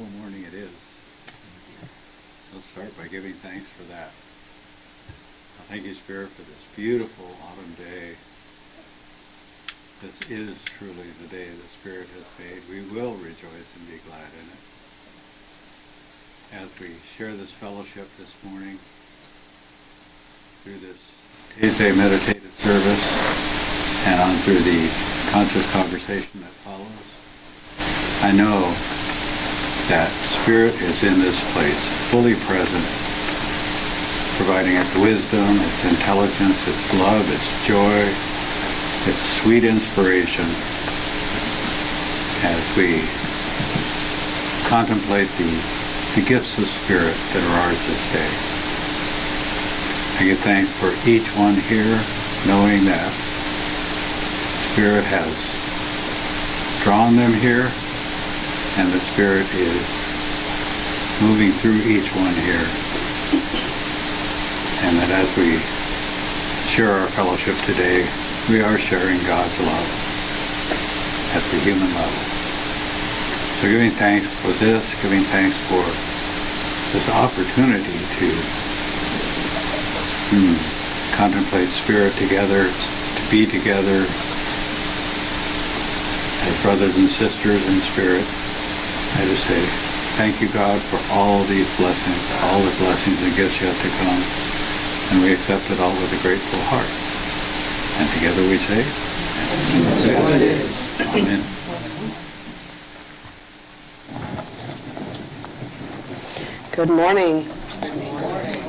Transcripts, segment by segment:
wonderful morning it is. Let's start by giving thanks for that. Thank you, Spirit, for this beautiful autumn day. This is truly the day the Spirit has made. We will rejoice and be glad in it. As we share this fellowship this morning through this Taizé meditative service and on through the conscious conversation that follows, I know that Spirit is in this place, fully present, providing its wisdom, its intelligence, its love, its joy, its sweet inspiration as we contemplate the gifts of Spirit that are ours this day. I give thanks for each one here, knowing that Spirit has drawn them here, and the Spirit is moving through each one here. And that as we share our fellowship today, we are sharing God's love at the human level. So giving thanks for this, giving thanks for this opportunity to contemplate Spirit together, to be together as brothers and sisters in Spirit. I just say, thank you, God, for all these blessings, all the blessings and gifts yet to come. And we accept it all with a grateful heart. And together we say, so it is. Amen. Good morning. Good morning.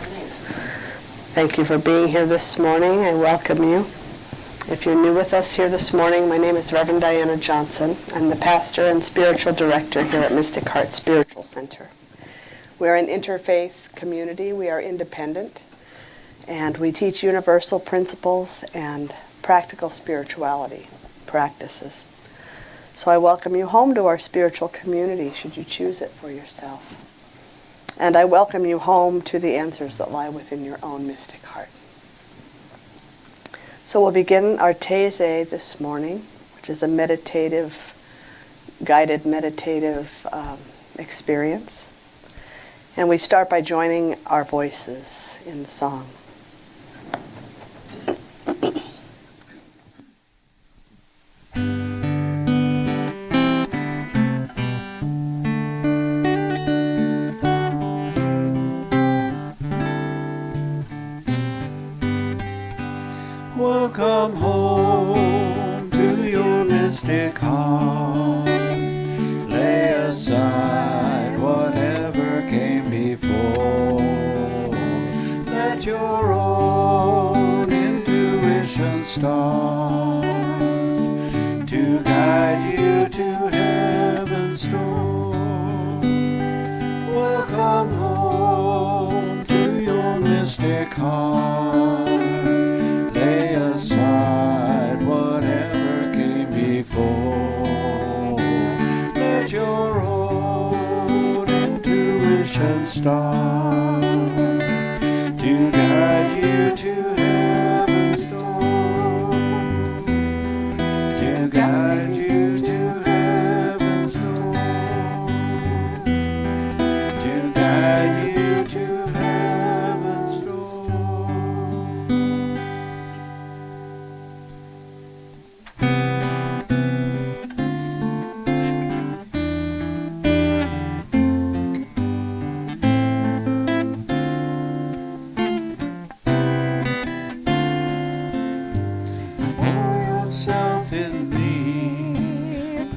Thank you for being here this morning. I welcome you. If you're new with us here this morning, my name is Reverend Diana Johnson. I'm the pastor and spiritual director here at Mystic Heart Spiritual Center. We're an interfaith community. We are independent, and we teach universal principles and practical spirituality practices. So I welcome you home to our spiritual community, should you choose it for yourself. And I welcome you home to the answers that lie within your own mystic heart. So we'll begin our Taizé this morning, which is a guided meditative experience. And we start by joining our voices in the song. Welcome home to your mystic heart. Lay aside whatever came before. Let your own intuition start to guide you to heaven's door. Welcome home to your mystic heart. Lay aside whatever came before. Let your own intuition start to guide you to heaven's door. To guide you to heaven's door. To guide you to heaven's door.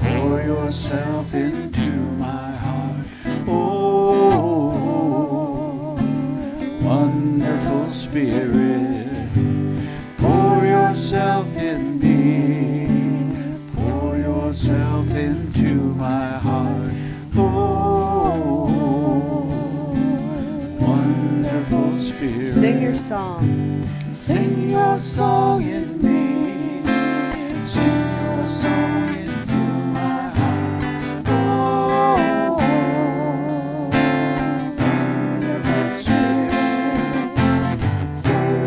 Pour yourself into my heart. Oh, wonderful Spirit, pour yourself in me. Pour yourself into my heart. Oh, wonderful Spirit. Sing your song. Sing your song in me. Sing your song into my heart. Oh, wonderful Spirit. Sing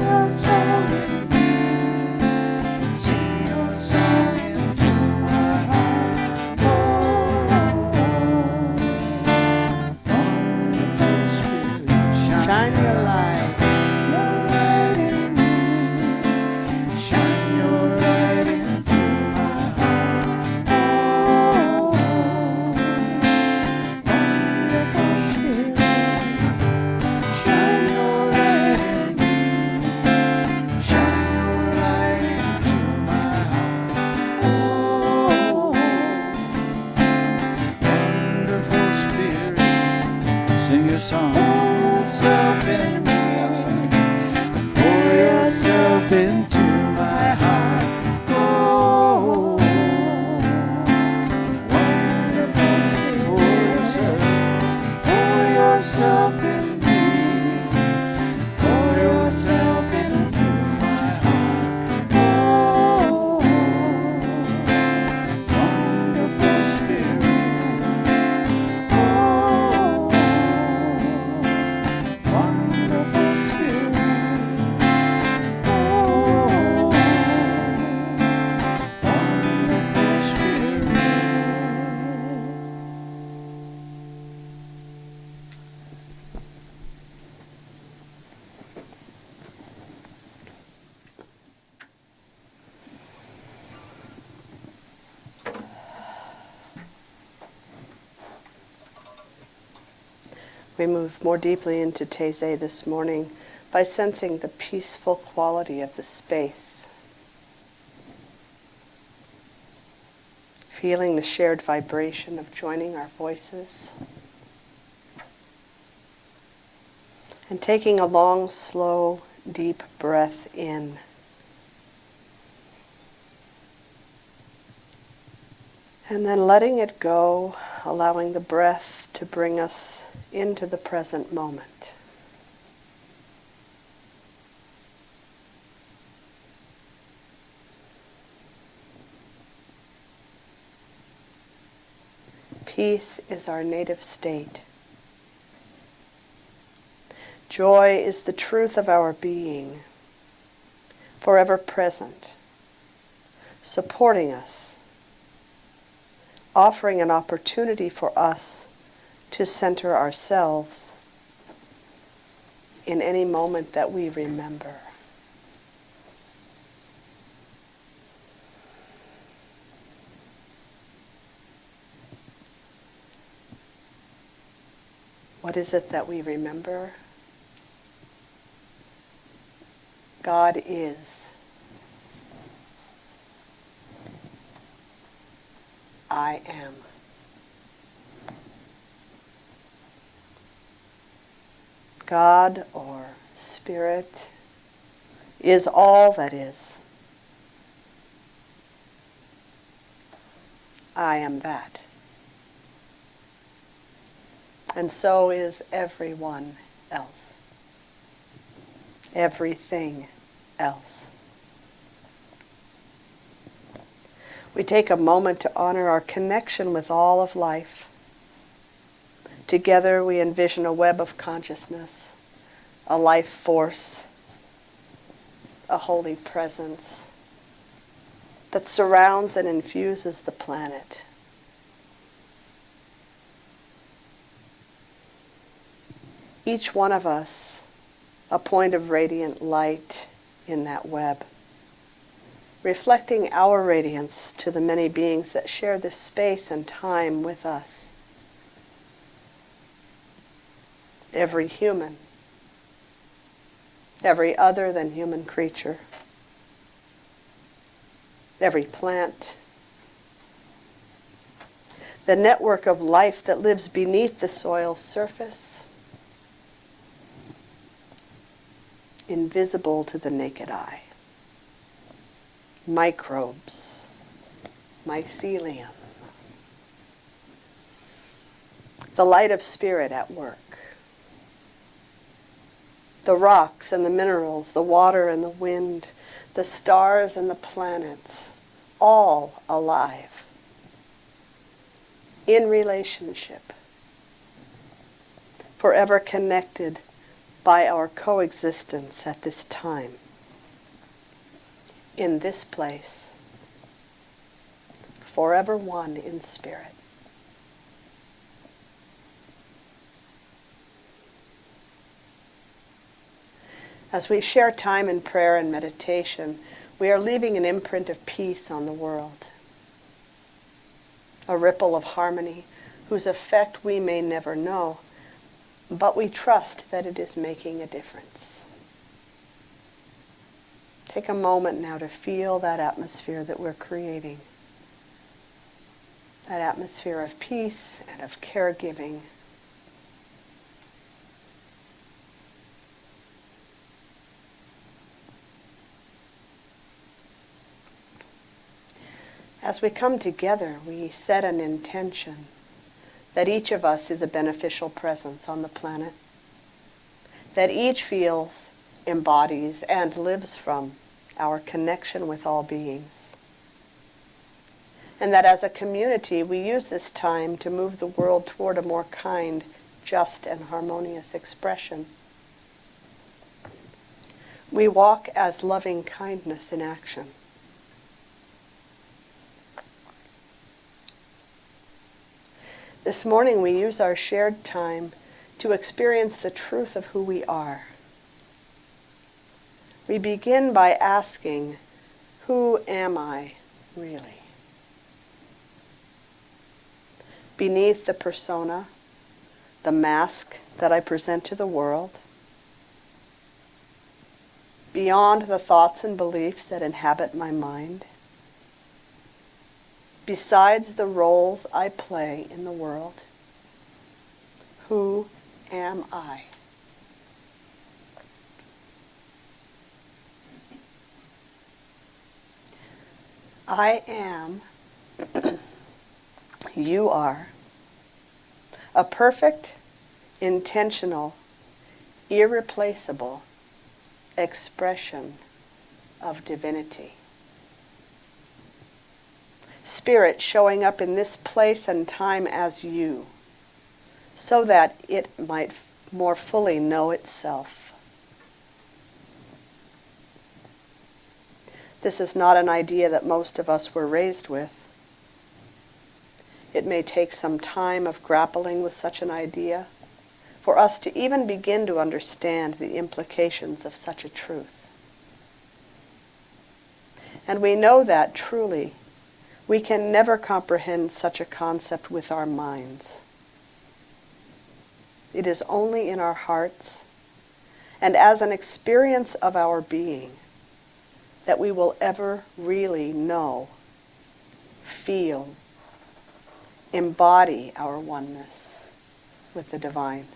We move more deeply into Taizé this morning by sensing the peaceful quality of the space, feeling the shared vibration of joining our voices, and taking a long, slow, deep breath in. And then letting it go, allowing the breath to bring us into the present moment. Peace is our native state. Joy is the truth of our being, forever present, supporting us, offering an opportunity for us to center ourselves in any moment that we remember. What is it that we remember? God is. I am. God or Spirit is all that is. I am that. And so is everyone else. Everything else. We take a moment to honor our connection with all of life. Together we envision a web of consciousness, a life force, a holy presence that surrounds and infuses the planet. Each one of us a point of radiant light in that web, reflecting our radiance to the many beings that share this space and time with us. Every human, every other than human creature, every plant, the network of life that lives beneath the soil's surface, invisible to the naked eye. Microbes, mycelium, the light of spirit at work, the rocks and the minerals, the water and the wind, the stars and the planets, all alive, in relationship, forever connected by our coexistence at this time, in this place, forever one in spirit. As we share time in prayer and meditation, we are leaving an imprint of peace on the world, a ripple of harmony whose effect we may never know, but we trust that it is making a difference. Take a moment now to feel that atmosphere that we're creating, that atmosphere of peace and of caregiving. As we come together, we set an intention that each of us is a beneficial presence on the planet, that each feels, embodies, and lives from our connection with all beings, and that as a community we use this time to move the world toward a more kind, just, and harmonious expression. We walk as loving kindness in action. This morning we use our shared time to experience the truth of who we are. We begin by asking, who am I really? Beneath the persona, the mask that I present to the world, beyond the thoughts and beliefs that inhabit my mind, besides the roles I play in the world. Who am I? I am, you are, a perfect, intentional, irreplaceable expression of divinity. Spirit showing up in this place and time as you, so that it might more fully know itself. This is not an idea that most of us were raised with. It may take some time of grappling with such an idea for us to even begin to understand the implications of such a truth. And we know that, truly, we can never comprehend such a concept with our minds. It is only in our hearts and as an experience of our being that we will ever really know, feel, embody our oneness with the divine.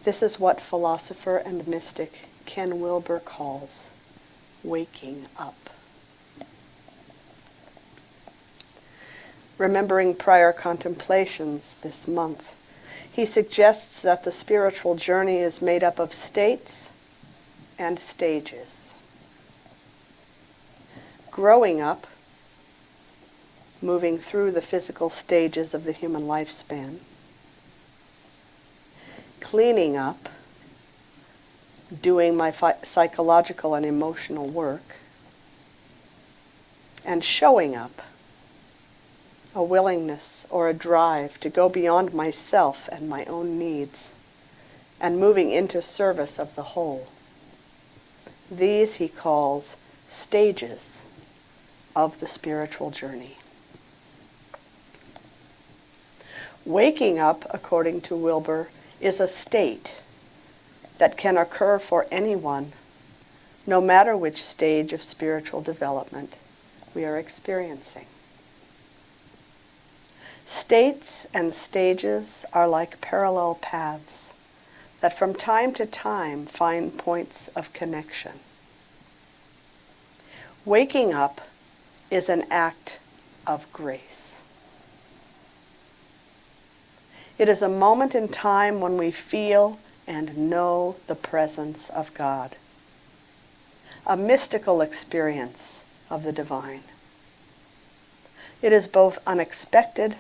This is what philosopher and mystic Ken Wilber calls waking up. Remembering prior contemplations this month, he suggests that the spiritual journey is made up of states and stages. Growing up, moving through the physical stages of the human lifespan. Cleaning up, doing my psychological and emotional work. And showing up, a willingness or a drive to go beyond myself and my own needs, and moving into service of the whole. These he calls stages of the spiritual journey. Waking up, according to Wilber, is a state that can occur for anyone, no matter which stage of spiritual development we are experiencing. States and stages are like parallel paths that from time to time find points of connection. Waking up is an act of grace. It is a moment in time when we feel and know the presence of God, a mystical experience of the divine. It is both unexpected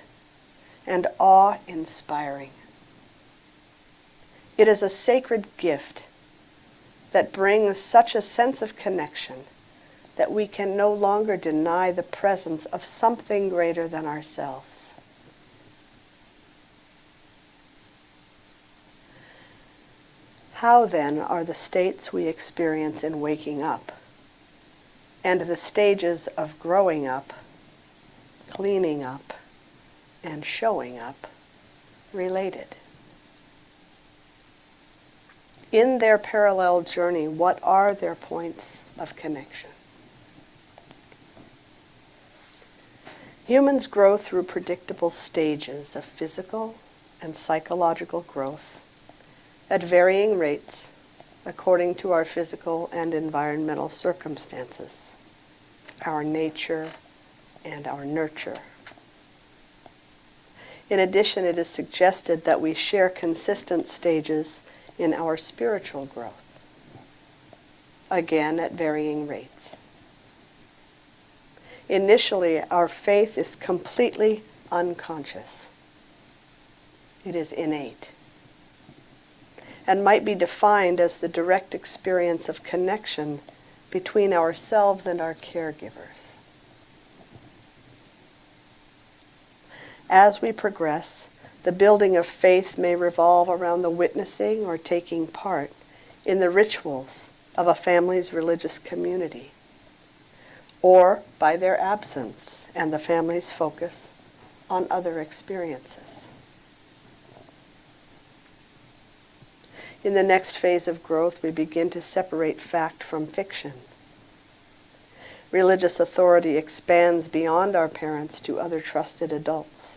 and awe-inspiring. It is a sacred gift that brings such a sense of connection that we can no longer deny the presence of something greater than ourselves. How then are the states we experience in waking up and the stages of growing up, cleaning up, and showing up related? In their parallel journey, what are their points of connection? Humans grow through predictable stages of physical and psychological growth at varying rates according to our physical and environmental circumstances, our nature and our nurture. In addition, it is suggested that we share consistent stages in our spiritual growth, again at varying rates. Initially, our faith is completely unconscious. It is innate, and might be defined as the direct experience of connection between ourselves and our caregivers. As we progress, the building of faith may revolve around the witnessing or taking part in the rituals of a family's religious community, or by their absence and the family's focus on other experiences. In the next phase of growth, we begin to separate fact from fiction. Religious authority expands beyond our parents to other trusted adults.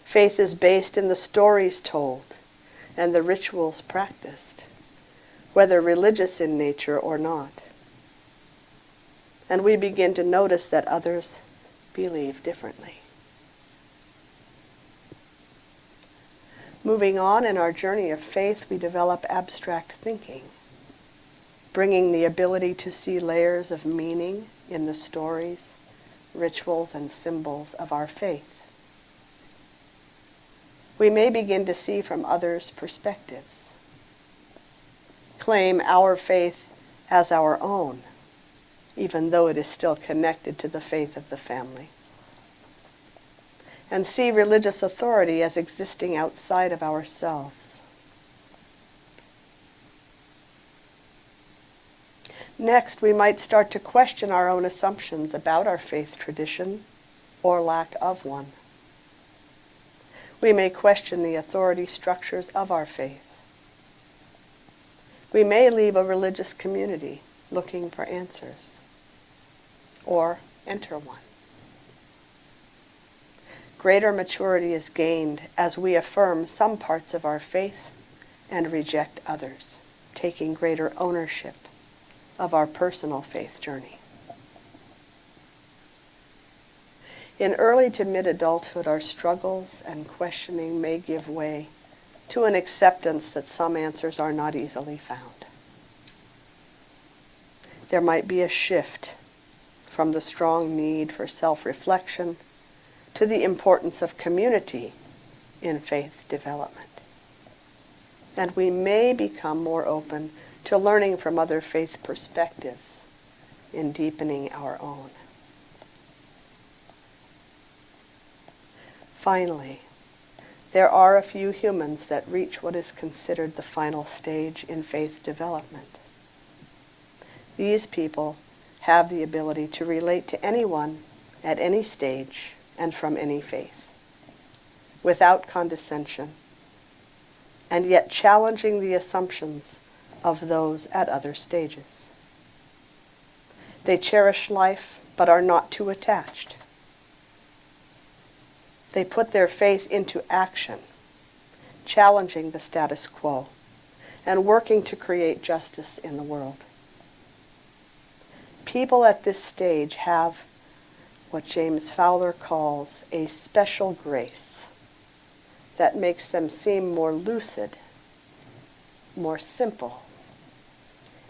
Faith is based in the stories told and the rituals practiced, whether religious in nature or not. And we begin to notice that others believe differently. Moving on in our journey of faith, we develop abstract thinking, bringing the ability to see layers of meaning in the stories, rituals, and symbols of our faith. We may begin to see from others' perspectives, claim our faith as our own, even though it is still connected to the faith of the family, and see religious authority as existing outside of ourselves. Next, we might start to question our own assumptions about our faith tradition or lack of one. We may question the authority structures of our faith. We may leave a religious community looking for answers, or enter one. Greater maturity is gained as we affirm some parts of our faith and reject others, taking greater ownership of our personal faith journey. In early to mid-adulthood, our struggles and questioning may give way to an acceptance that some answers are not easily found. There might be a shift from the strong need for self-reflection to the importance of community in faith development. And we may become more open to learning from other faith perspectives in deepening our own. Finally, there are a few humans that reach what is considered the final stage in faith development. These people have the ability to relate to anyone at any stage and from any faith, without condescension, and yet challenging the assumptions of those at other stages. They cherish life but are not too attached. They put their faith into action, challenging the status quo and working to create justice in the world. People at this stage have what James Fowler calls a special grace that makes them seem more lucid, more simple,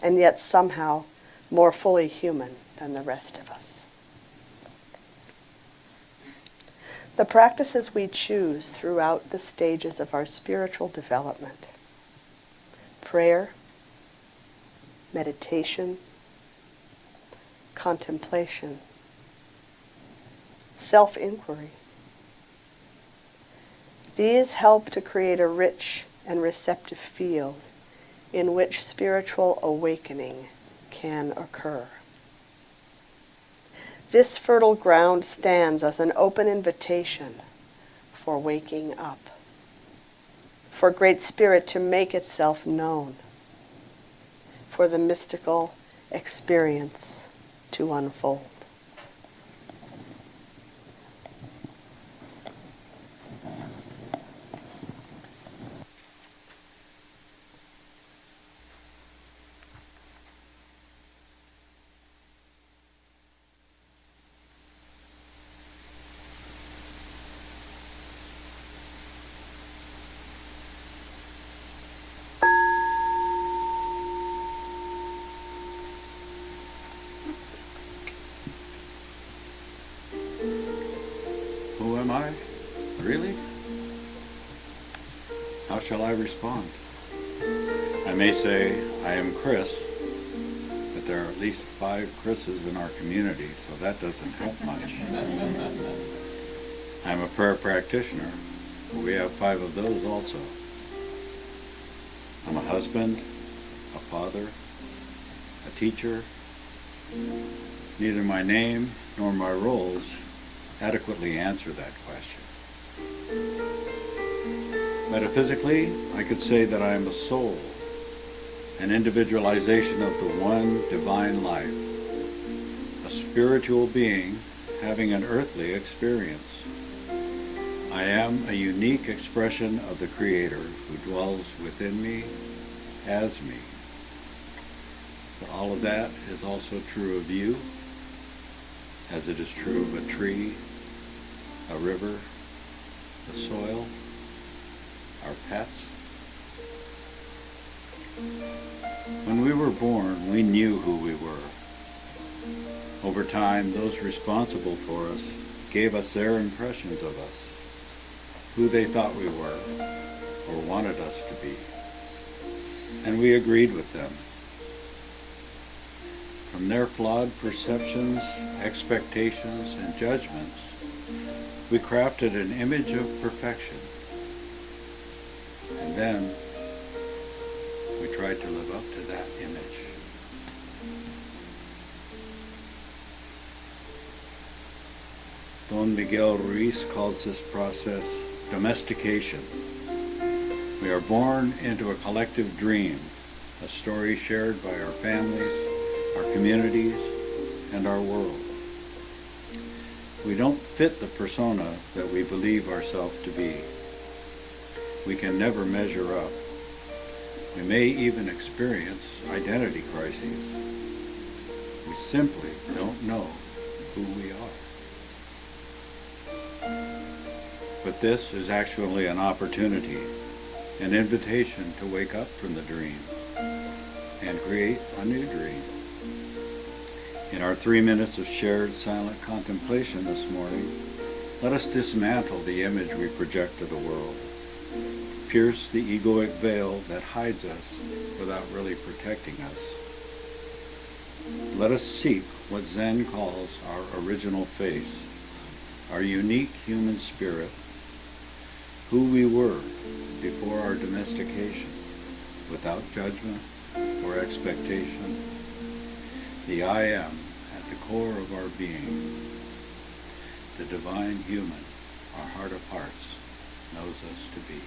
and yet somehow more fully human than the rest of us. The practices we choose throughout the stages of our spiritual development, prayer, meditation, contemplation, self-inquiry. These help to create a rich and receptive field in which spiritual awakening can occur. This fertile ground stands as an open invitation for waking up, for Great Spirit to make itself known, for the mystical experience to unfold. Who am I? Really? How shall I respond? I may say, I am Chris, but there are at least 5 Chris's in our community, so that doesn't help much. I'm a prayer practitioner, but we have 5 of those also. I'm a husband, a father, a teacher. Neither my name nor my roles adequately answer that question. Metaphysically, I could say that I am a soul, an individualization of the one divine life, a spiritual being having an earthly experience. I am a unique expression of the Creator who dwells within me as me. But all of that is also true of you, as it is true of a tree, a river, the soil, our pets. When we were born, we knew who we were. Over time, those responsible for us gave us their impressions of us, who they thought we were, or wanted us to be. And we agreed with them. From their flawed perceptions, expectations, and judgments, we crafted an image of perfection. And then we tried to live up to that image. Don Miguel Ruiz calls this process domestication. We are born into a collective dream, a story shared by our families, our communities, and our world. We don't fit the persona that we believe ourselves to be. We can never measure up. We may even experience identity crises. We simply don't know who we are. But this is actually an opportunity, an invitation to wake up from the dream and create a new dream. In our 3 minutes of shared silent contemplation this morning, let us dismantle the image we project to the world, pierce the egoic veil that hides us without really protecting us. Let us seek what Zen calls our original face, our unique human spirit, who we were before our domestication, without judgment or expectation. The I am at the core of our being. The divine human, our heart of hearts, knows us to be.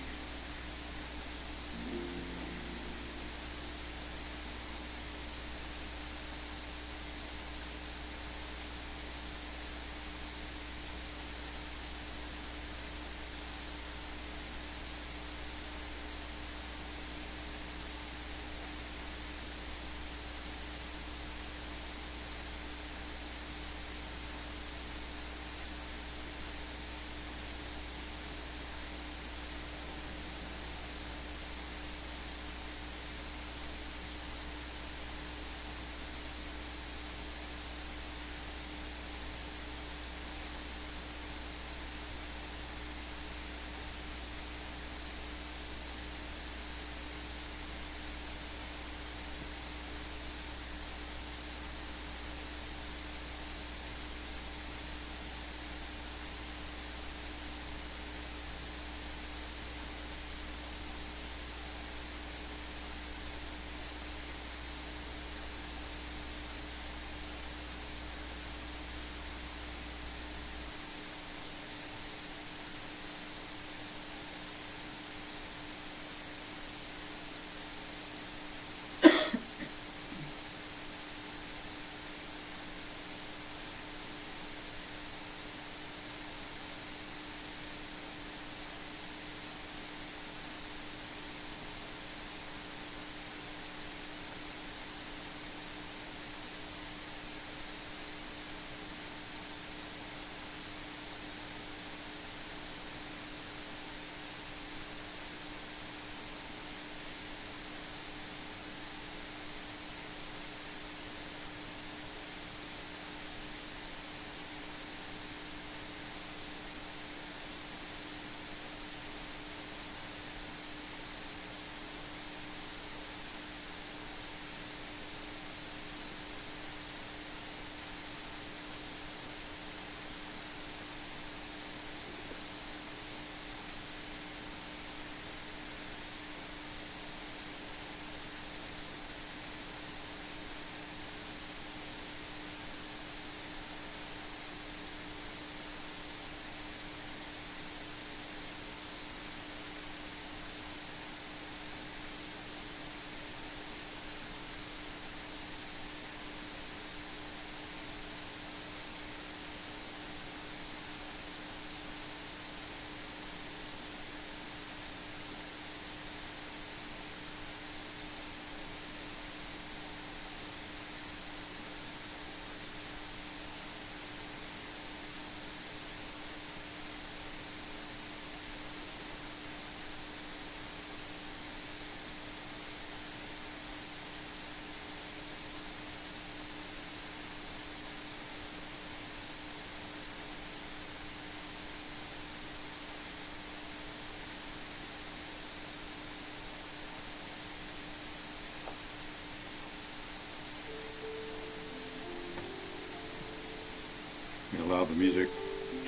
We allow the music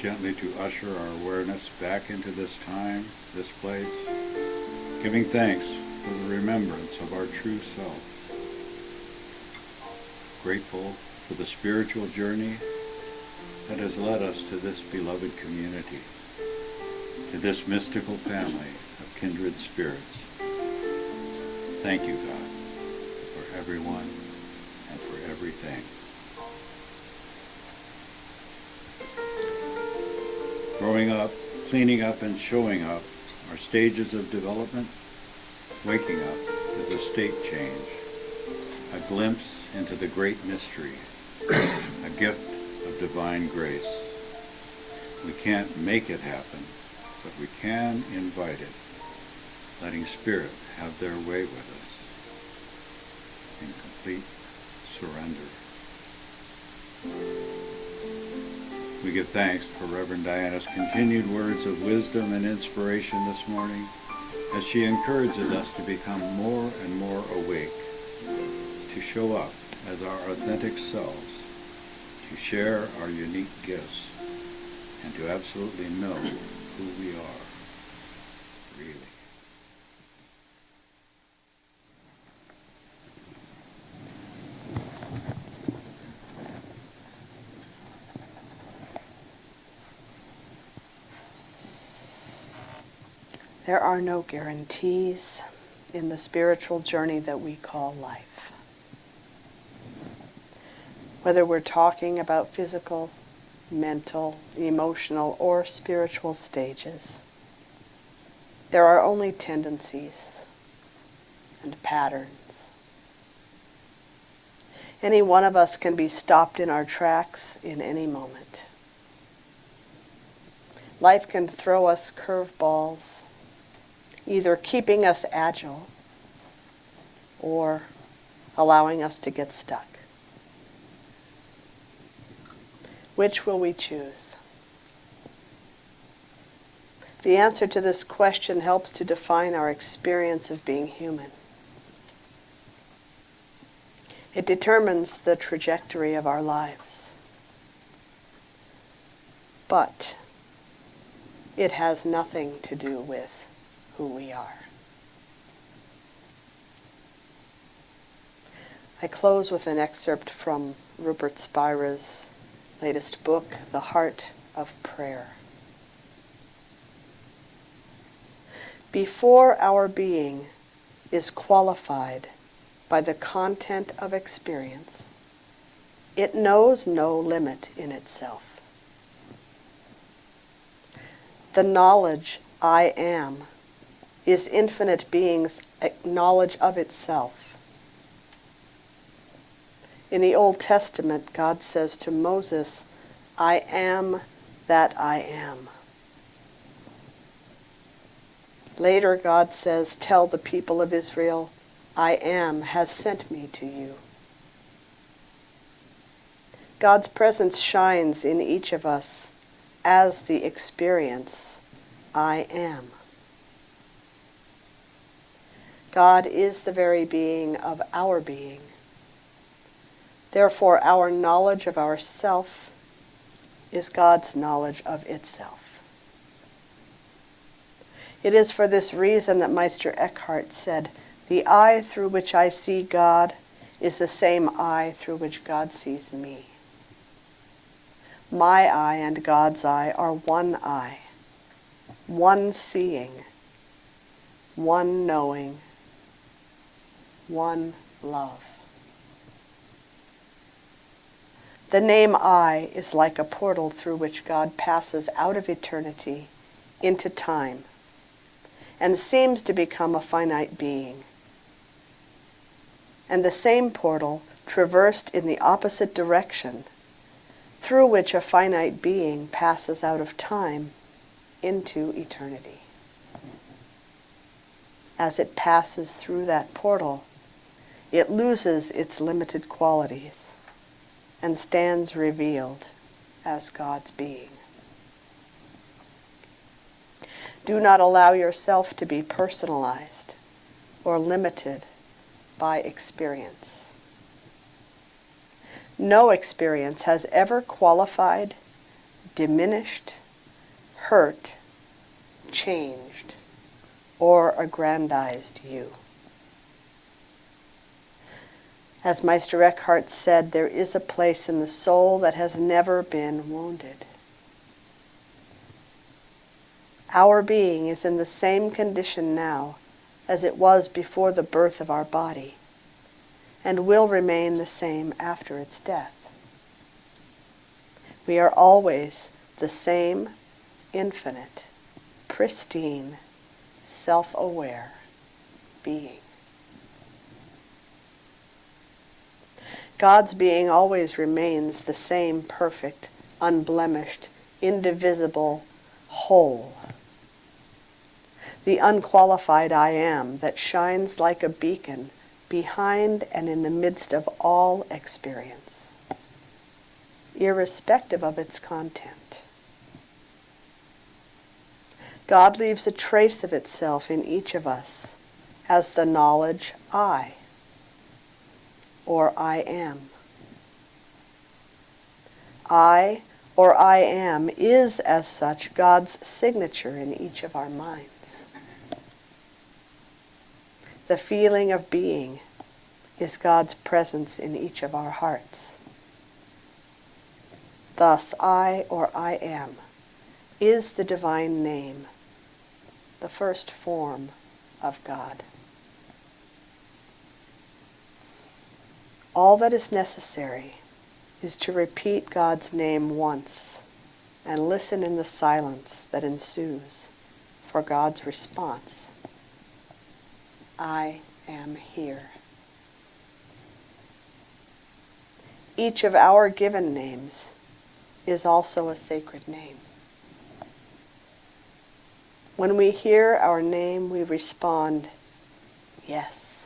gently to usher our awareness back into this time, this place, giving thanks for the remembrance of our true self. Grateful for the spiritual journey that has led us to this beloved community, to this mystical family of kindred spirits. Thank you, God, for everyone and for everything. Growing up, cleaning up, and showing up are stages of development. Waking up is a state change, a glimpse into the great mystery, a gift of divine grace. We can't make it happen, but we can invite it, letting Spirit have their way with us in complete surrender. We give thanks for Reverend Diana's continued words of wisdom and inspiration this morning as she encourages us to become more and more awake, to show up as our authentic selves, to share our unique gifts, and to absolutely know who we are, really. There are no guarantees in the spiritual journey that we call life. Whether we're talking about physical, mental, emotional, or spiritual stages, there are only tendencies and patterns. Any one of us can be stopped in our tracks in any moment. Life can throw us curveballs, either keeping us agile or allowing us to get stuck. Which will we choose? The answer to this question helps to define our experience of being human. It determines the trajectory of our lives. But it has nothing to do with who we are. I close with an excerpt from Rupert Spira's latest book, The Heart of Prayer. Before our being is qualified by the content of experience, it knows no limit in itself. The knowledge I am is infinite being's knowledge of itself. In the Old Testament, God says to Moses, I am that I am. Later, God says, tell the people of Israel, I am has sent me to you. God's presence shines in each of us as the experience, I am. God is the very being of our being. Therefore, our knowledge of ourself is God's knowledge of itself. It is for this reason that Meister Eckhart said, the eye through which I see God is the same eye through which God sees me. My eye and God's eye are one eye, one seeing, one knowing, one love. The name I is like a portal through which God passes out of eternity into time and seems to become a finite being. And the same portal traversed in the opposite direction, through which a finite being passes out of time into eternity. As it passes through that portal, it loses its limited qualities and stands revealed as God's being. Do not allow yourself to be personalized or limited by experience. No experience has ever qualified diminished, hurt, changed, or aggrandized you. As Meister Eckhart said, there is a place in the soul that has never been wounded. Our being is in the same condition now as it was before the birth of our body, and will remain the same after its death. We are always the same infinite, pristine, self-aware being. God's being always remains the same perfect, unblemished, indivisible whole. The unqualified I am that shines like a beacon behind and in the midst of all experience, irrespective of its content. God leaves a trace of itself in each of us as the knowledge I, or I am. I, or I am, is as such God's signature in each of our minds. The feeling of being is God's presence in each of our hearts. Thus, I, or I am, is the divine name, the first form of God. All that is necessary is to repeat God's name once and listen in the silence that ensues for God's response. I am here. Each of our given names is also a sacred name. When we hear our name, we respond, yes.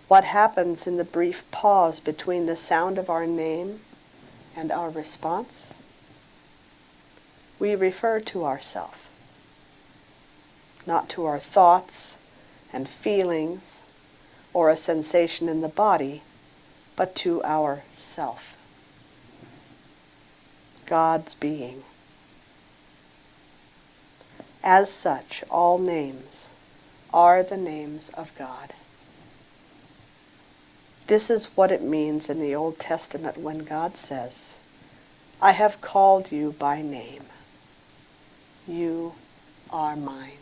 What happens in the brief pause between the sound of our name and our response? We refer to ourselves, not to our thoughts and feelings or a sensation in the body, but to our self, God's being. As such, all names are the names of God. This is what it means in the Old Testament when God says, I have called you by name. You are mine.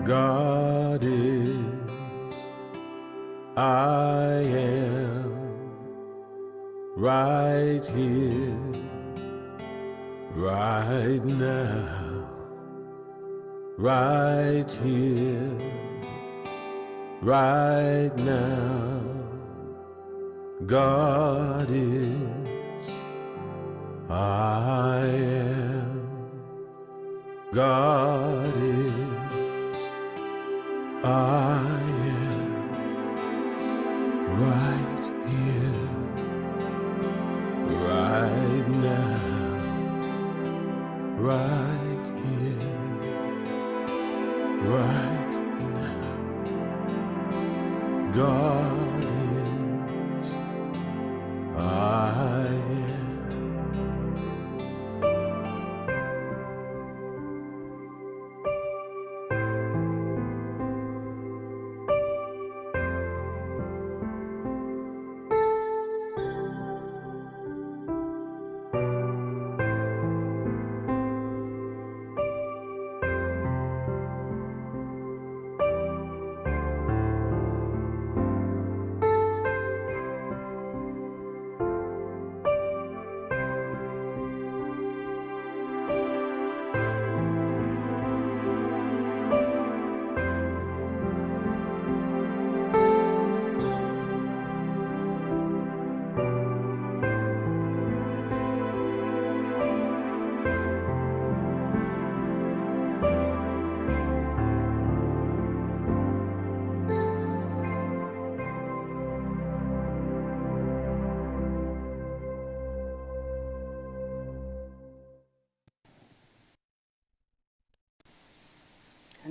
God is, I am, right here, right now, right here, right now. God is, I am, God is, I am, right here, right now, right here, right now. God is, I am.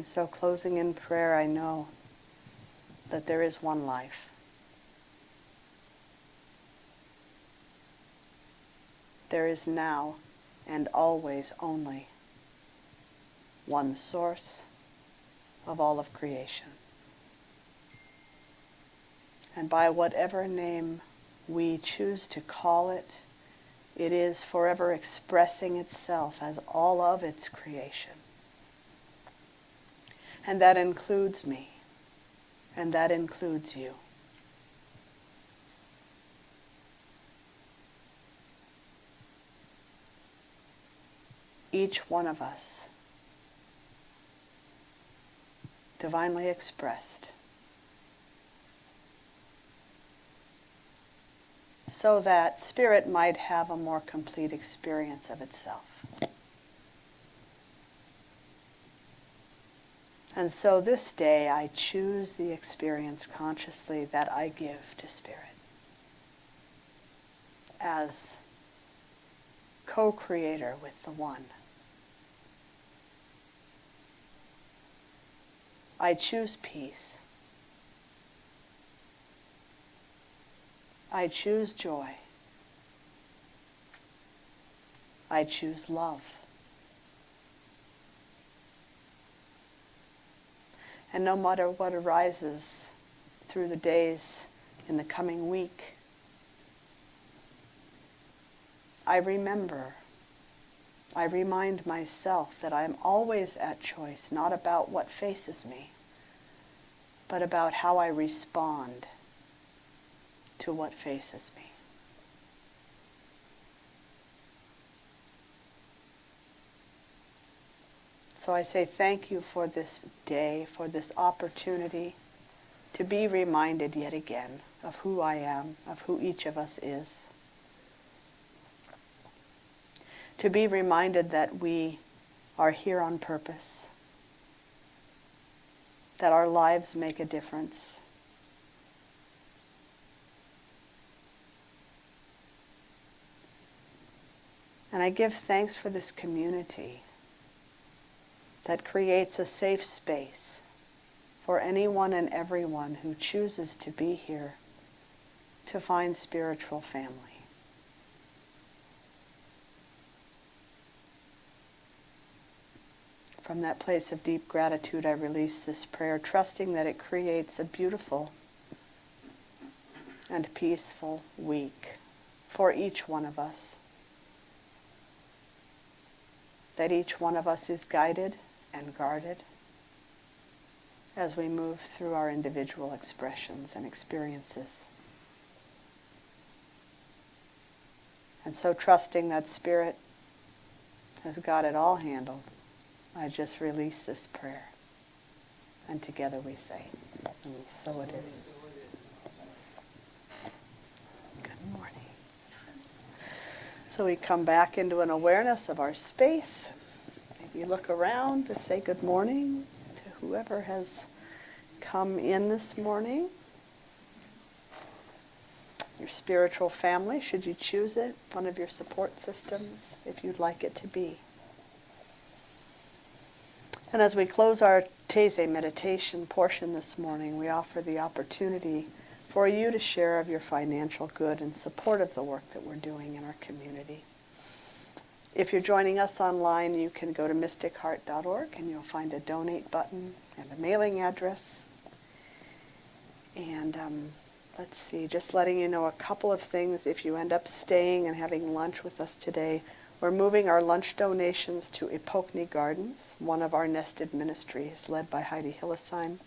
And so closing in prayer, I know that there is one life. There is now and always only one source of all of creation. And by whatever name we choose to call it, it is forever expressing itself as all of its creation. And that includes me, and that includes you. Each one of us, divinely expressed, so that spirit might have a more complete experience of itself. And so this day I choose the experience consciously that I give to spirit as co-creator with the One. I choose peace. I choose joy. I choose love. And no matter what arises through the days in the coming week, I remind myself that I am always at choice, not about what faces me, but about how I respond to what faces me. So I say thank you for this day, for this opportunity to be reminded yet again of who I am, of who each of us is. To be reminded that we are here on purpose, that our lives make a difference. And I give thanks for this community that creates a safe space for anyone and everyone who chooses to be here to find spiritual family. From that place of deep gratitude, I release this prayer, trusting that it creates a beautiful and peaceful week for each one of us. That each one of us is guided and guarded as we move through our individual expressions and experiences. And so trusting that Spirit has got it all handled, I just release this prayer. And together we say, and so it is. Good morning. So we come back into an awareness of our space. Maybe look around to say good morning to whoever has come in this morning. Your spiritual family, should you choose it, one of your support systems, if you'd like it to be. And as we close our Taizé meditation portion this morning, we offer the opportunity for you to share of your financial good in support of the work that we're doing in our community. If you're joining us online, you can go to mysticheart.org and you'll find a donate button and a mailing address. And let's see, just letting you know a couple of things. If you end up staying and having lunch with us today, we're moving our lunch donations to Epokni Gardens, one of our nested ministries led by Heidi Hillesheim.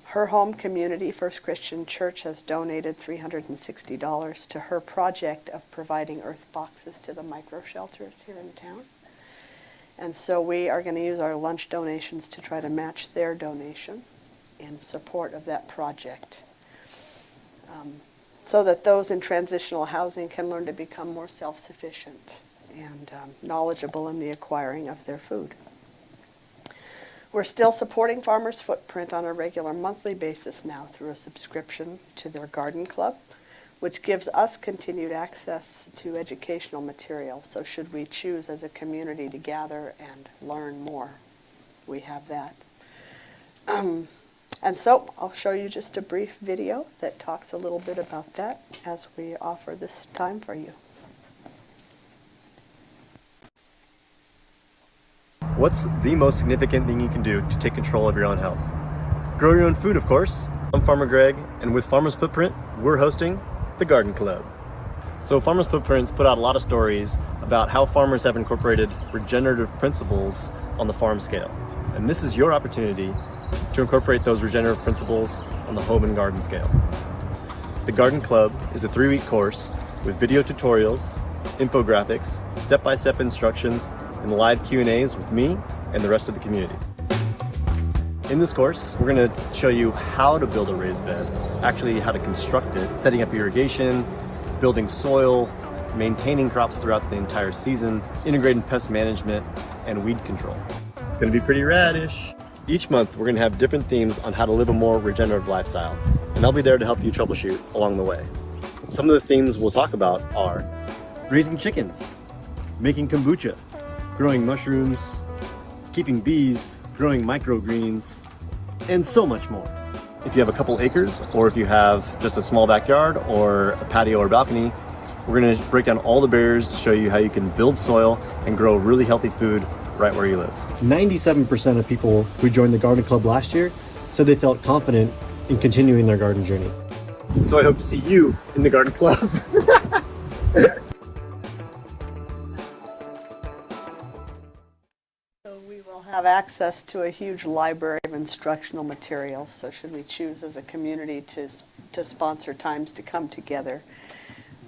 Her home community, First Christian Church, has donated $360 to her project of providing earth boxes to the micro shelters here in town. And so we are going to use our lunch donations to try to match their donation in support of that project, so that those in transitional housing can learn to become more self-sufficient and knowledgeable in the acquiring of their food. We're still supporting Farmers Footprint on a regular monthly basis now through a subscription to their garden club, which gives us continued access to educational material. So should we choose as a community to gather and learn more we have that. And so I'll show you just a brief video that talks a little bit about that as we offer this time for you. What's the most significant thing you can do to take control of your own health? Grow your own food, of course. I'm Farmer Greg, and with Farmer's Footprint, we're hosting the Garden Club. So Farmer's Footprints put out a lot of stories about how farmers have incorporated regenerative principles on the farm scale. And this is your opportunity to incorporate those regenerative principles on the home and garden scale. The Garden Club is a 3-week course with video tutorials, infographics, step-by-step instructions, and live Q&As with me and the rest of the community. In this course, we're going to show you how to build a raised bed, actually how to construct it, setting up irrigation, building soil, maintaining crops throughout the entire season, integrating pest management, and weed control. It's going to be pretty radish. Each month, we're going to have different themes on how to live a more regenerative lifestyle, and I'll be there to help you troubleshoot along the way. Some of the themes we'll talk about are raising chickens, making kombucha, growing mushrooms, keeping bees, growing microgreens, and so much more. If you have a couple acres, or if you have just a small backyard or a patio or balcony, we're going to break down all the barriers to show you how you can build soil and grow really healthy food right where you live. 97% of people who joined the Garden Club last year said they felt confident in continuing their garden journey. So I hope to see you in the Garden Club. So we will have access to a huge library of instructional materials, so should we choose as a community to sponsor times to come together,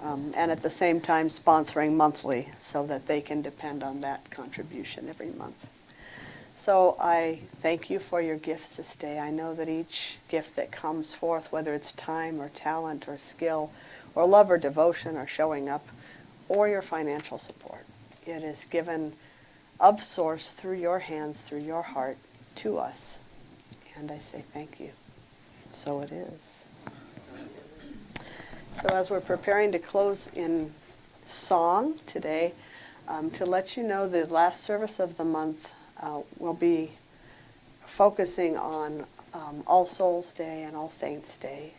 and at the same time sponsoring monthly so that they can depend on that contribution every month. So I thank you for your gifts this day. I know that each gift that comes forth, whether it's time or talent or skill or love or devotion or showing up or your financial support, it is given of source through your hands, through your heart to us. And I say thank you. So it is. So as we're preparing to close in song today, to let you know the last service of the month will be focusing on All Souls Day and All Saints Day.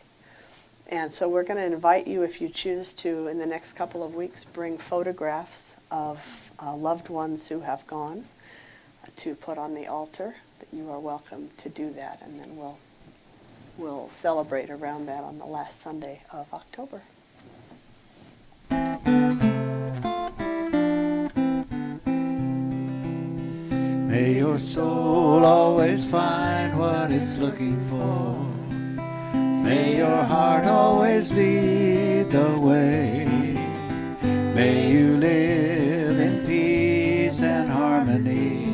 And so we're going to invite you, if you choose to, in the next couple of weeks, bring photographs of loved ones who have gone to put on the altar. That you are welcome to do that, and then we'll celebrate around that on the last Sunday of October. May your soul always find what it's looking for. May your heart always lead the way. May you live in peace and harmony,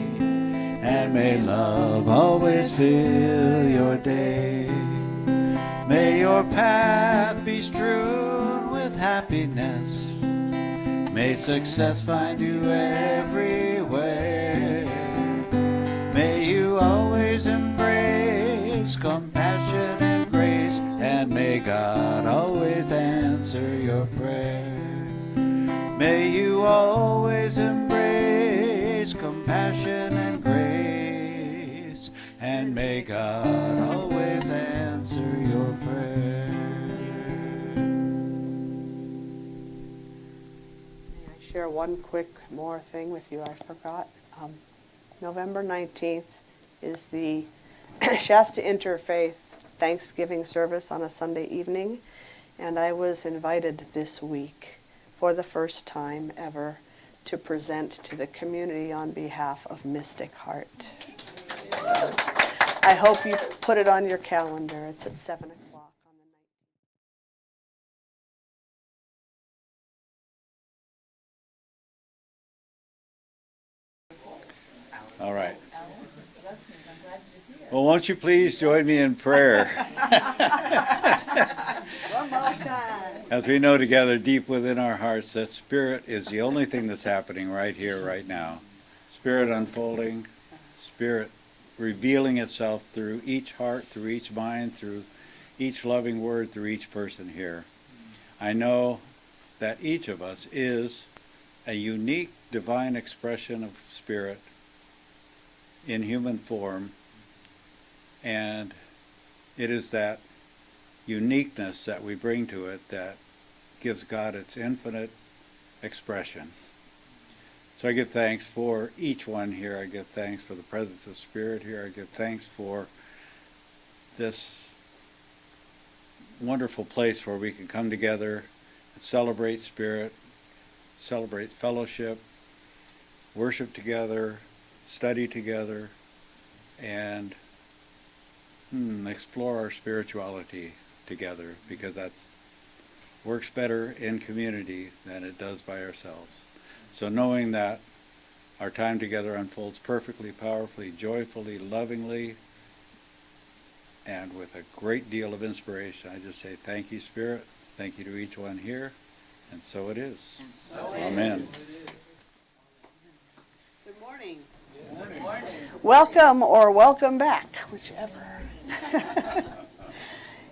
and may love always fill your day. May your path be strewn with happiness. May success find you everywhere. May you always embrace compassion and grace, and may God always answer your prayer. May you always embrace compassion and grace, and may God always answer your prayer. May I share one quick more thing with you I forgot? November 19th is the Shasta Interfaith Thanksgiving service on a Sunday evening, and I was invited this week for the first time ever to present to the community on behalf of Mystic Heart. I hope you put it on your calendar. It's at 7 o'clock on the 19th. All right. Well, won't you please join me in prayer? One more time. As we know together deep within our hearts that Spirit is the only thing that's happening right here, right now. Spirit unfolding, Spirit revealing itself through each heart, through each mind, through each loving word, through each person here. I know that each of us is a unique divine expression of Spirit in human form, and it is that uniqueness that we bring to it that gives God its infinite expression. So I give thanks for each one here. I give thanks for the presence of Spirit here. I give thanks for this wonderful place where we can come together and celebrate Spirit, celebrate fellowship, worship together, study together, and explore our spirituality together, because that's works better in community than it does by ourselves. So knowing that our time together unfolds perfectly, powerfully, joyfully, lovingly, and with a great deal of inspiration, I just say thank you, Spirit. Thank you to each one here, and so it is. Amen. Good morning. Good morning. Welcome or welcome back, whichever.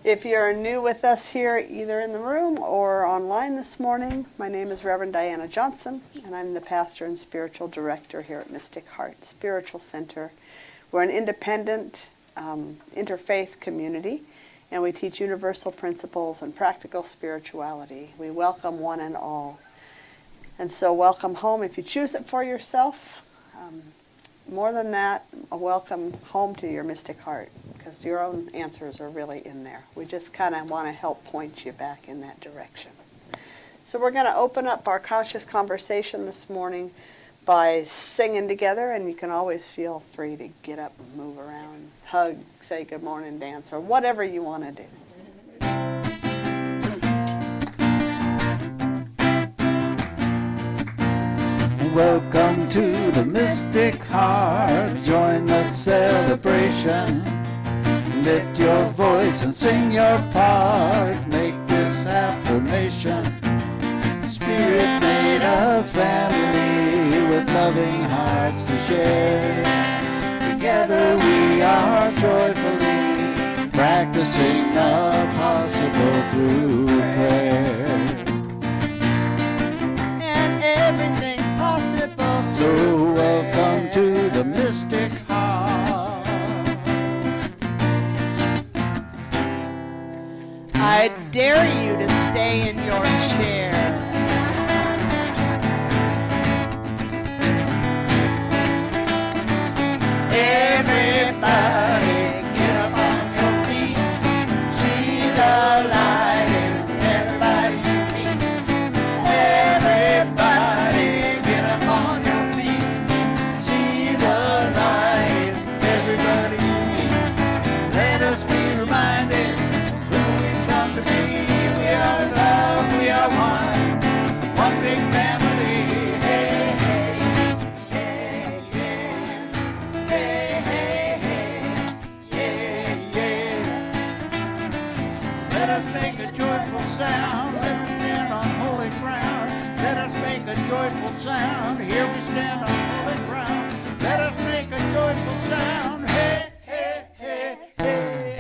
If you're new with us here, either in the room or online this morning, my name is Reverend Diana Johnson, and I'm the pastor and spiritual director here at Mystic Heart Spiritual Center. We're an independent interfaith community, and we teach universal principles and practical spirituality. We welcome one and all. And so welcome home if you choose it for yourself. More than that, a welcome home to your mystic heart, because your own answers are really in there. We just kind of want to help point you back in that direction. So we're going to open up our conscious conversation this morning by singing together, and you can always feel free to get up and move around, hug, say good morning, dance, or whatever you want to do. Welcome to the Mystic Heart. Join the celebration. Lift your voice and sing your part. Make this affirmation. Spirit made us family with loving hearts to share. Together we are joyfully practicing the possible through prayer. And everything's possible. So welcome to the Mystic Heart. I dare you to stay in your chair. Everybody get up on your feet. See the light in everybody you meet. Everybody get up on your feet. See the light in everybody you meet. Let us be reminded who we've come to be. We are love, we are one big family. Hey, hey, yeah, yeah. Hey, hey, hey, yeah, yeah. Let us make a joyful sound. Let us stand on holy ground. Let us make a joyful sound. Here we stand on holy ground. Let us make a joyful sound. Hey, hey, hey, hey.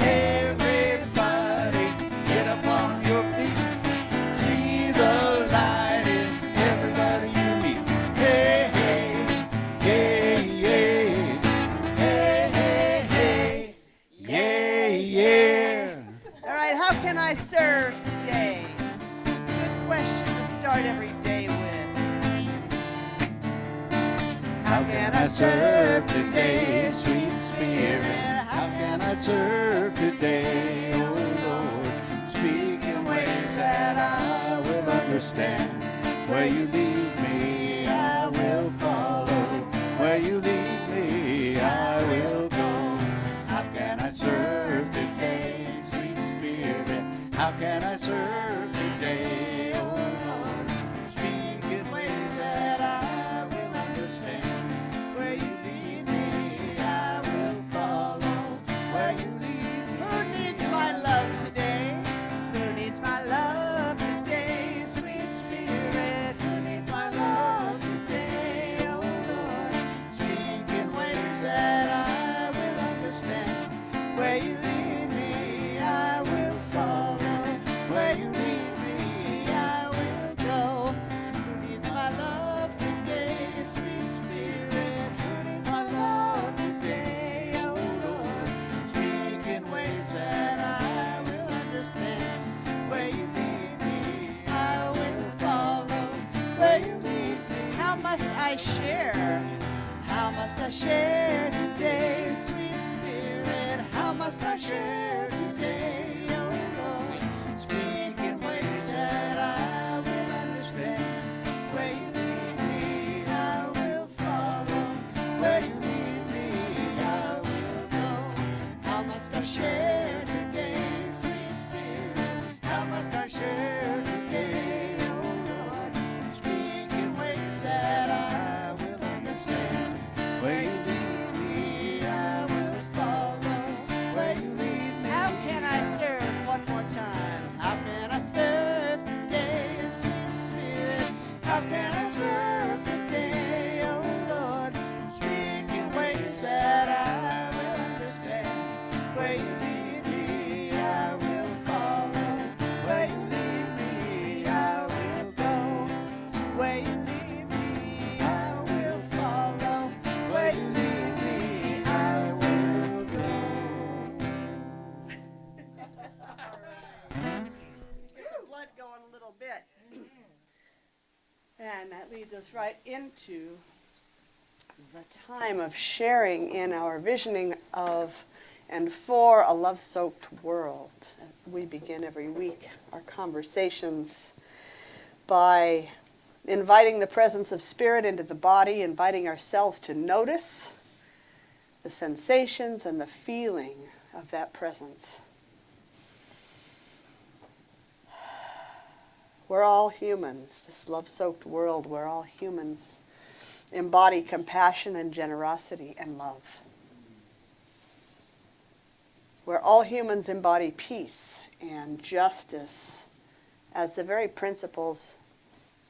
Everybody get up on your feet. See the light in everybody you meet. Hey, hey, yeah, yeah. Hey, hey, hey, yeah, yeah. All right, how can I serve today? Good question to start every day with. How can I serve today, sweet Spirit? How can I serve today, oh Lord? Speak in ways that I will understand. Where you lead me, I will follow. Where you lead me, I will go. How can I serve today, sweet Spirit? How can I serve today, oh Lord? Speak in ways that I will understand. Where you lead me, I will follow. Where you lead me. Who needs my love today? Who needs my love today? Sweet Spirit, who needs my love today? Oh Lord, Speak in ways that I will understand. Where you lead me, I will follow. Where you lead me, I will go. who needs my love today? Sweet Spirit, who needs My love today, must I share? How must I share today, sweet Spirit? How must I share today, oh Lord? Speak in ways that I will understand. Where you lead me, I will follow. Where you lead me, I will go. How must I share today, sweet Spirit? How must I share today, oh Lord? Speak in ways that I will understand. Where you lead me, I will follow. Where you lead me. How can I serve? One more time. How can I serve today, sweet Spirit? How can I serve today, oh Lord? Speak in ways that I will understand. Where you lead me, I will follow. Where you lead me, I will go. Where you lead me, I will follow. Where you lead me, I will go. Blood going a little bit. And that leads us right into the time of sharing in our visioning of and for a love-soaked world. We begin every week our conversations by inviting the presence of Spirit into the body, inviting ourselves to notice the sensations and the feeling of that presence. We're all humans. This love-soaked world, we're all humans. Embody compassion and generosity and love. Where all humans embody peace and justice as the very principles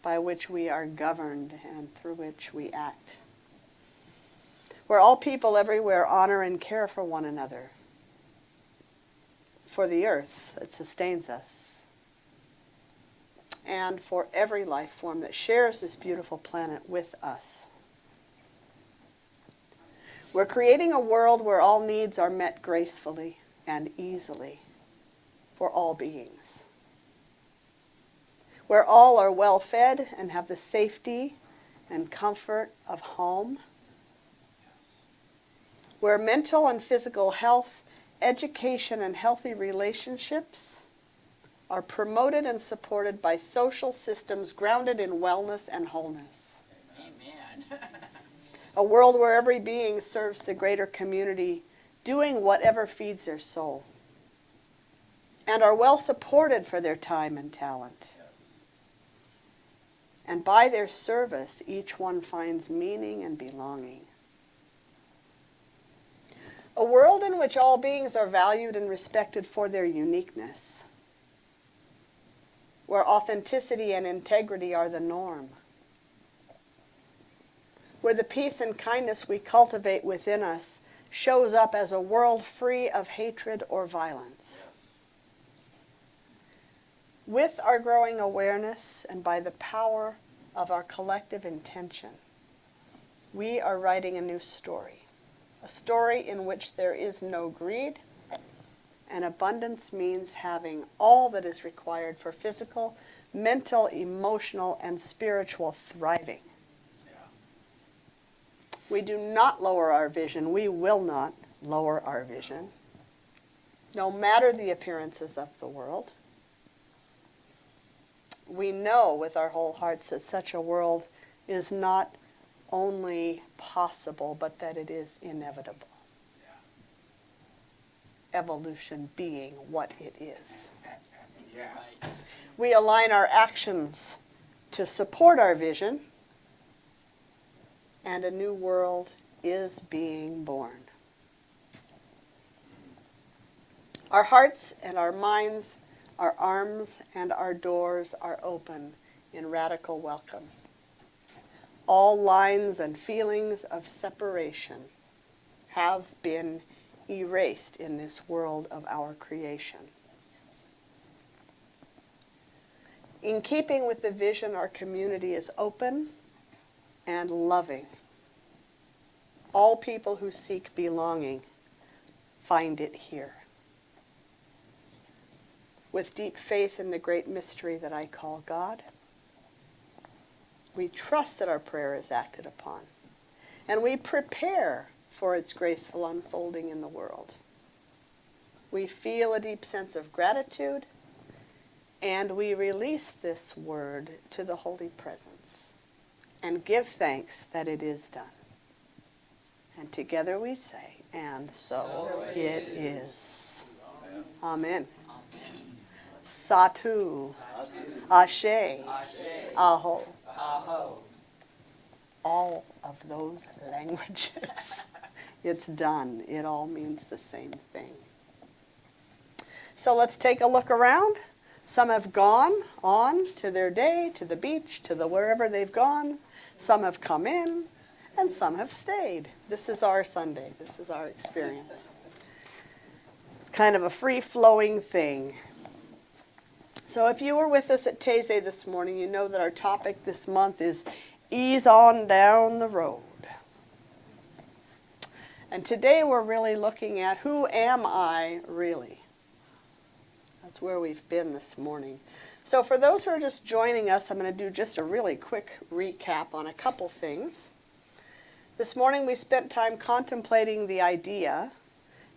by which we are governed and through which we act. Where all people everywhere honor and care for one another, for the earth that sustains us, and for every life form that shares this beautiful planet with us. We're creating a world where all needs are met gracefully and easily for all beings. Where all are well fed and have the safety and comfort of home. Where mental and physical health, education, and healthy relationships are promoted and supported by social systems grounded in wellness and wholeness. Amen. A world where every being serves the greater community, doing whatever feeds their soul, and are well supported for their time and talent. And by their service, each one finds meaning and belonging. A world in which all beings are valued and respected for their uniqueness, where authenticity and integrity are the norm, where the peace and kindness we cultivate within us shows up as a world free of hatred or violence. With our growing awareness and by the power of our collective intention, we are writing a new story. A story in which there is no greed, and abundance means having all that is required for physical, mental, emotional, and spiritual thriving. We do not lower our vision. We will not lower our vision, no matter the appearances of the world. We know with our whole hearts that such a world is not only possible, but that it is inevitable. Evolution being what it is. We align our actions to support our vision, and a new world is being born. Our hearts and our minds, our arms and our doors are open in radical welcome. All lines and feelings of separation have been erased in this world of our creation. In keeping with the vision, our community is open and loving. All people who seek belonging find it here. With deep faith in the great mystery that I call God, We trust that our prayer is acted upon. And we prepare for its graceful unfolding in the world. We feel a deep sense of gratitude, and we release this word to the Holy Presence and give thanks that it is done. And together we say, and so it is. Amen. Satu. Ashe. Aho. All of those languages. It's done. It all means the same thing. So let's take a look around. Some have gone on to their day, to the beach, to the wherever they've gone. Some have come in, and some have stayed. This is our Sunday. This is our experience. It's kind of a free-flowing thing. So if you were with us at Taizé this morning, you know that our topic this month is Ease On Down the Road. And today we're really looking at who am I really? That's where we've been this morning. So for those who are just joining us, I'm going to do just a really quick recap on a couple things. This morning we spent time contemplating the idea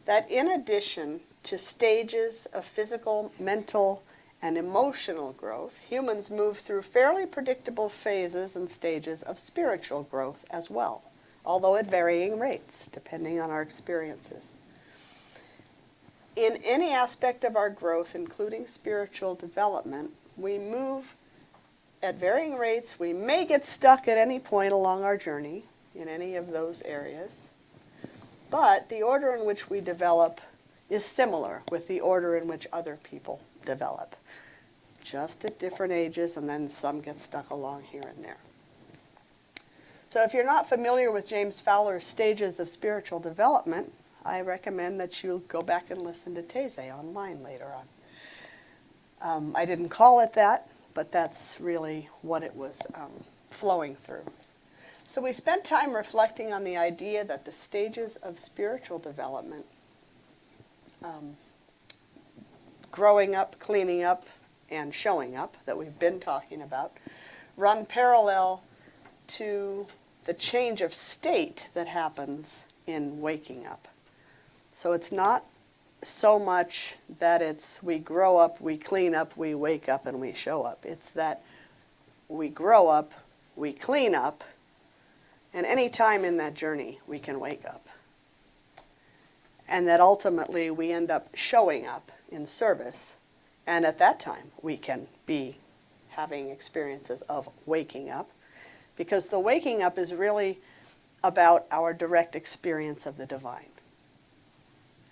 that in addition to stages of physical, mental, and emotional growth, humans move through fairly predictable phases and stages of spiritual growth as well, although at varying rates, depending on our experiences. In any aspect of our growth, including spiritual development, we move at varying rates. We may get stuck at any point along our journey in any of those areas, but the order in which we develop is similar with the order in which other people develop, just at different ages, and then some get stuck along here and there. So if you're not familiar with James Fowler's stages of spiritual development, I recommend that you go back and listen to Taizé online later on. I didn't call it that, but that's really what it was flowing through. So we spent time reflecting on the idea that the stages of spiritual development, growing up, cleaning up, and showing up, that we've been talking about, run parallel to the change of state that happens in waking up. So it's not so much that it's we grow up, we clean up, we wake up, and we show up. It's that we grow up, we clean up, and any time in that journey we can wake up. And that ultimately we end up showing up in service, and at that time we can be having experiences of waking up, because the waking up is really about our direct experience of the divine.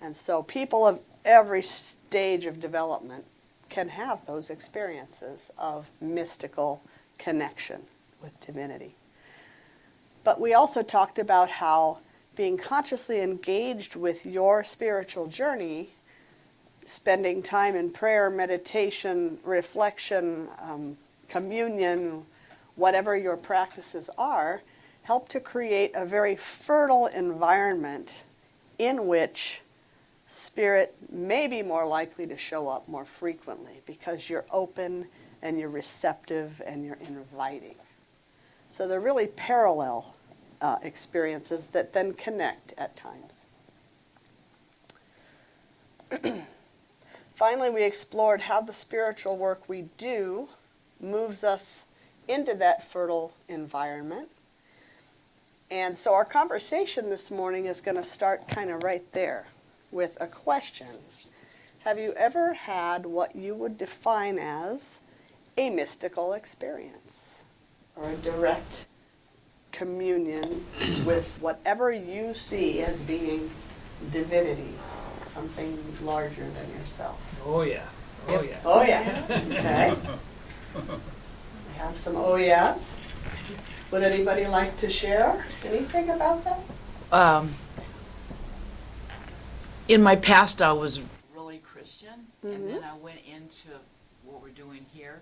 And so people of every stage of development can have those experiences of mystical connection with divinity. But we also talked about how being consciously engaged with your spiritual journey, spending time in prayer, meditation, reflection, communion, whatever your practices are, help to create a very fertile environment in which spirit may be more likely to show up more frequently, because you're open and you're receptive and you're inviting. So they're really parallel experiences that then connect at times. Finally, we explored how the spiritual work we do moves us into that fertile environment. And so our conversation this morning is going to start kind of right there with a question. Have you ever had what you would define as a mystical experience, or a direct communion with whatever you see as being divinity, something larger than yourself? Oh yeah. Oh yeah. Oh yeah. Okay. We have some oh yeahs. Would anybody like to share anything about that? In my past, I was really Christian, and then I went into what we're doing here,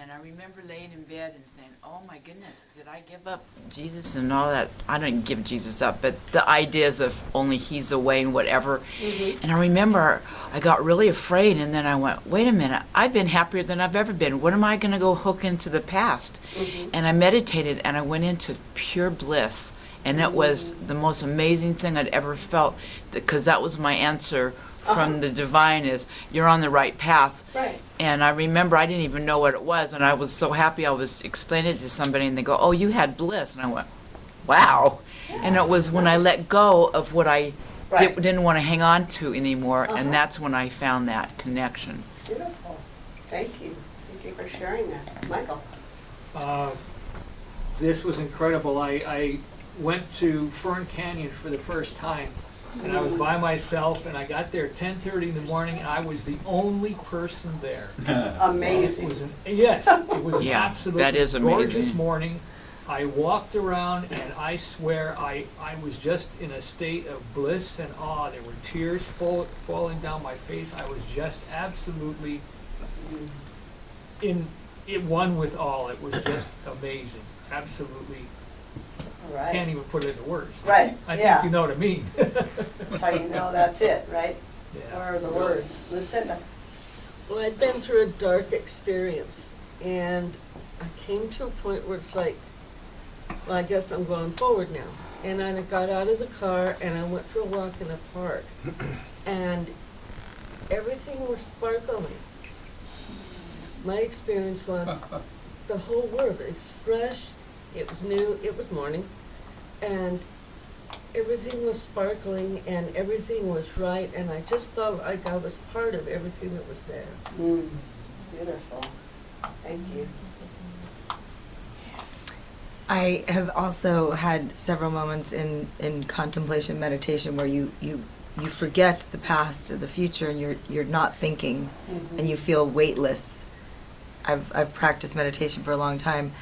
And I remember laying in bed and saying, oh my goodness, did I give up Jesus and all that? I didn't give Jesus up, but the ideas of only He's the way and whatever. And I remember I got really afraid, and then I went, wait a minute, I've been happier than I've ever been. What am I going to go hook into the past? And I meditated, and I went into pure bliss. And it was the most amazing thing I'd ever felt, because that was my answer from the divine is, you're on the right path. Right. And I remember I didn't even know what it was, and I was so happy. I was explaining it to somebody, and they go, oh, you had bliss. And I went, wow. And it was when I let go of what I Right. didn't want to hang on to anymore, and that's when I found that connection. Beautiful. Thank you. Thank you for sharing that. Michael? This was incredible. I went to Fern Canyon for the first time, and I was by myself, and I got there at 10:30 in the morning, and I was the only person there. Amazing. It was it was an Yeah, absolutely that is gorgeous amazing. morning. I walked around, and I swear I was just in a state of bliss and awe. There were tears falling down my face. I was just absolutely in one with all. It was just amazing. Absolutely. All right. Can't even put it into words. Right, I yeah. think you know what I mean. That's how you know that's it, right? Yeah. What are the words? Lucinda? Well, I'd been through a dark experience, and I came to a point where it's like, well, I guess I'm going forward now. And I got out of the car, and I went for a walk in a park, and everything was sparkling. My experience was the whole world. It was fresh, it was new, it was morning, and everything was sparkling, and everything was right, and I just felt like I was part of everything that was there. Beautiful. Thank you. I have also had several moments in contemplation meditation where you forget the past or the future, and you're not thinking, and you feel weightless. I've practiced meditation for a long time,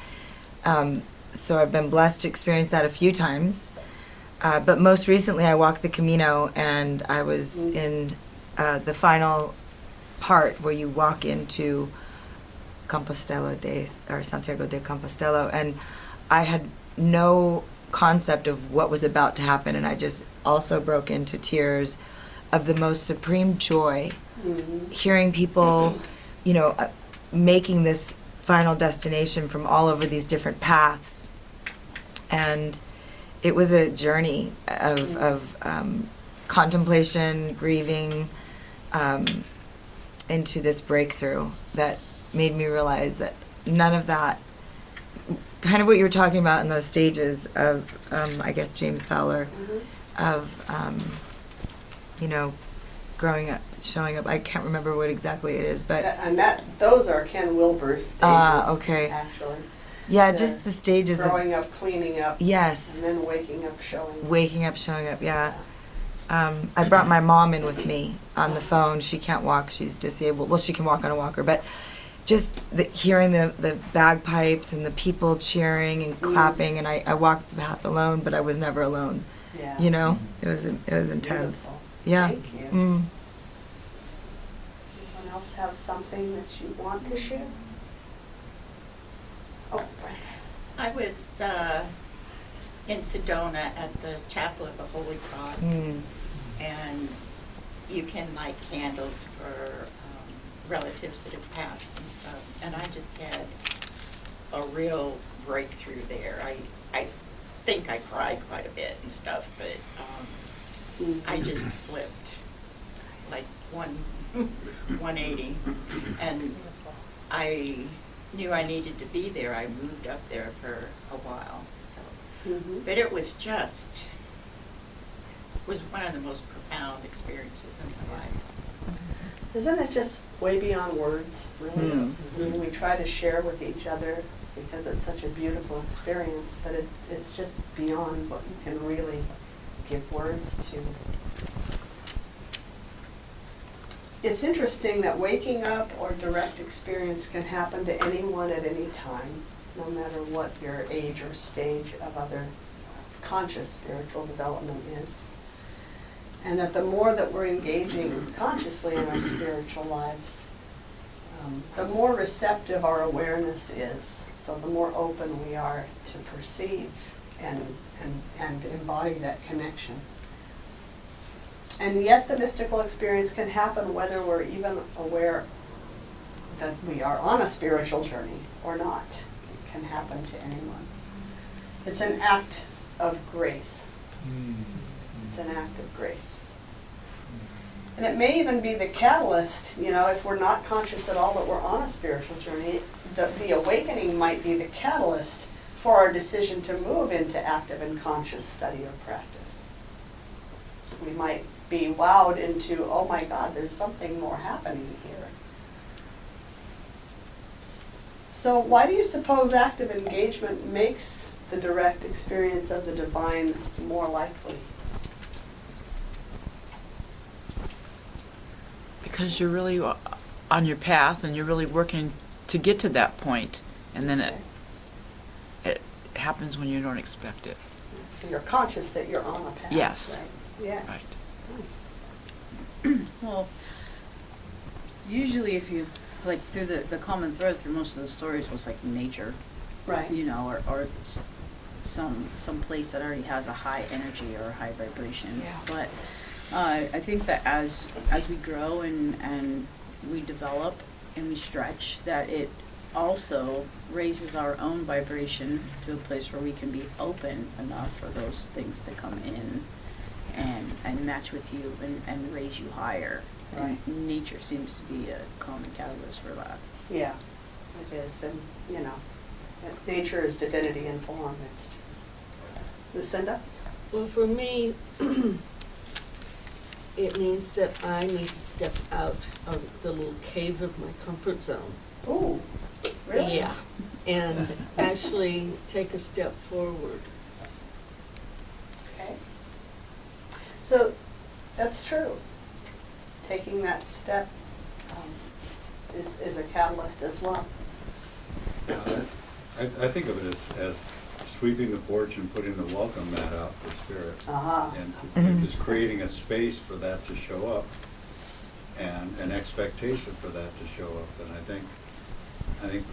so I've been blessed to experience that a few times. But most recently, I walked the Camino, and I was in the final part where you walk into Santiago de Compostela, and I had no concept of what was about to happen, and I just also broke into tears of the most supreme joy, hearing people, making this final destination from all over these different paths. And it was a journey of contemplation, grieving, into this breakthrough that made me realize that none of that, kind of what you were talking about in those stages of, I guess, James Fowler, of, growing up, showing up. I can't remember what exactly it is, but Those are Ken Wilber's stages. Okay. Actually. Yeah, just the stages Growing of, up, cleaning up. yes, And then waking up, showing. waking up, showing up, yeah. I brought my mom in with me on the phone. She can't walk, she's disabled. Well, she can walk on a walker, but just hearing the bagpipes and the people cheering and clapping, and I walked the path alone, but I was never alone. Yeah. It was intense. Beautiful. Yeah. Thank you. Mm. Anyone else have something that you want to share? Oh, Brenda. I was in Sedona at the Chapel of the Holy Cross, and you can light candles for relatives that have passed and stuff. And I just had a real breakthrough there. I think I cried quite a bit and stuff, but I just flipped like 180, and I knew I needed to be there. I moved up there for a while, so. But it was one of the most profound experiences in my life. Isn't it just way beyond words, really? I mean, we try to share with each other because it's such a beautiful experience, but it's just beyond what you can really give words to. It's interesting that waking up or direct experience can happen to anyone at any time, no matter what your age or stage of other conscious spiritual development is. And that the more that we're engaging consciously in our spiritual lives, the more receptive our awareness is, so the more open we are to perceive and embody that connection. And yet the mystical experience can happen whether we're even aware that we are on a spiritual journey or not. It can happen to anyone. It's an act of grace. It's an act of grace. And it may even be the catalyst, you know, if we're not conscious at all that we're on a spiritual journey, the awakening might be the catalyst for our decision to move into active and conscious study or practice. We might be wowed into, oh my God, there's something more happening here. So why do you suppose active engagement makes the direct experience of the divine more likely? Because you're really on your path and you're really working to get to that point, and then it happens when you don't expect it. So you're conscious that you're on a path. Yes. Right? Yeah. Right. Nice. Well, usually if you, like, through the common thread through most of the stories was like nature, Right. you know, or some place that already has a high energy or a high vibration. Yeah. But I think that as we grow and we develop and we stretch, that it also raises our own vibration to a place where we can be open enough for those things to come in and match with you and raise you higher. Right. And nature seems to be a common catalyst for that. Yeah, it is. And, you know, nature is divinity in form. It's just... Lucinda? Well, for me, it means that I need to step out of the little cave of my comfort zone. Ooh, really? Yeah, and actually take a step forward. Okay. So that's true. Taking that step is a catalyst as well. I think of it as sweeping the porch and putting the welcome mat out for spirit. Uh-huh. And just creating a space for that to show up and an expectation for that to show up. And I think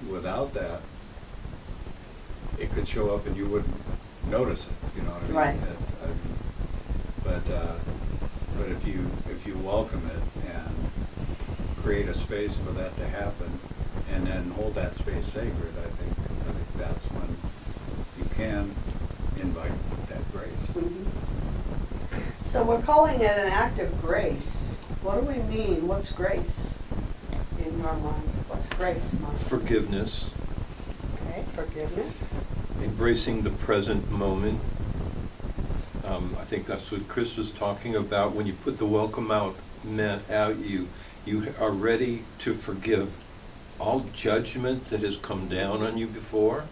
without that, it could show up and you wouldn't notice it, you know what I mean? Right. But if you welcome it and create a space for that to happen and then hold that space sacred, I think that's when you can invite that grace. Mm-hmm. So we're calling it an act of grace. What do we mean? What's grace in your mind? What's grace, Mark? Forgiveness, Okay, forgiveness. embracing the present moment. I think that's what Chris was talking about. When you put the welcome mat out, you are ready to forgive all judgment that has come down on you before,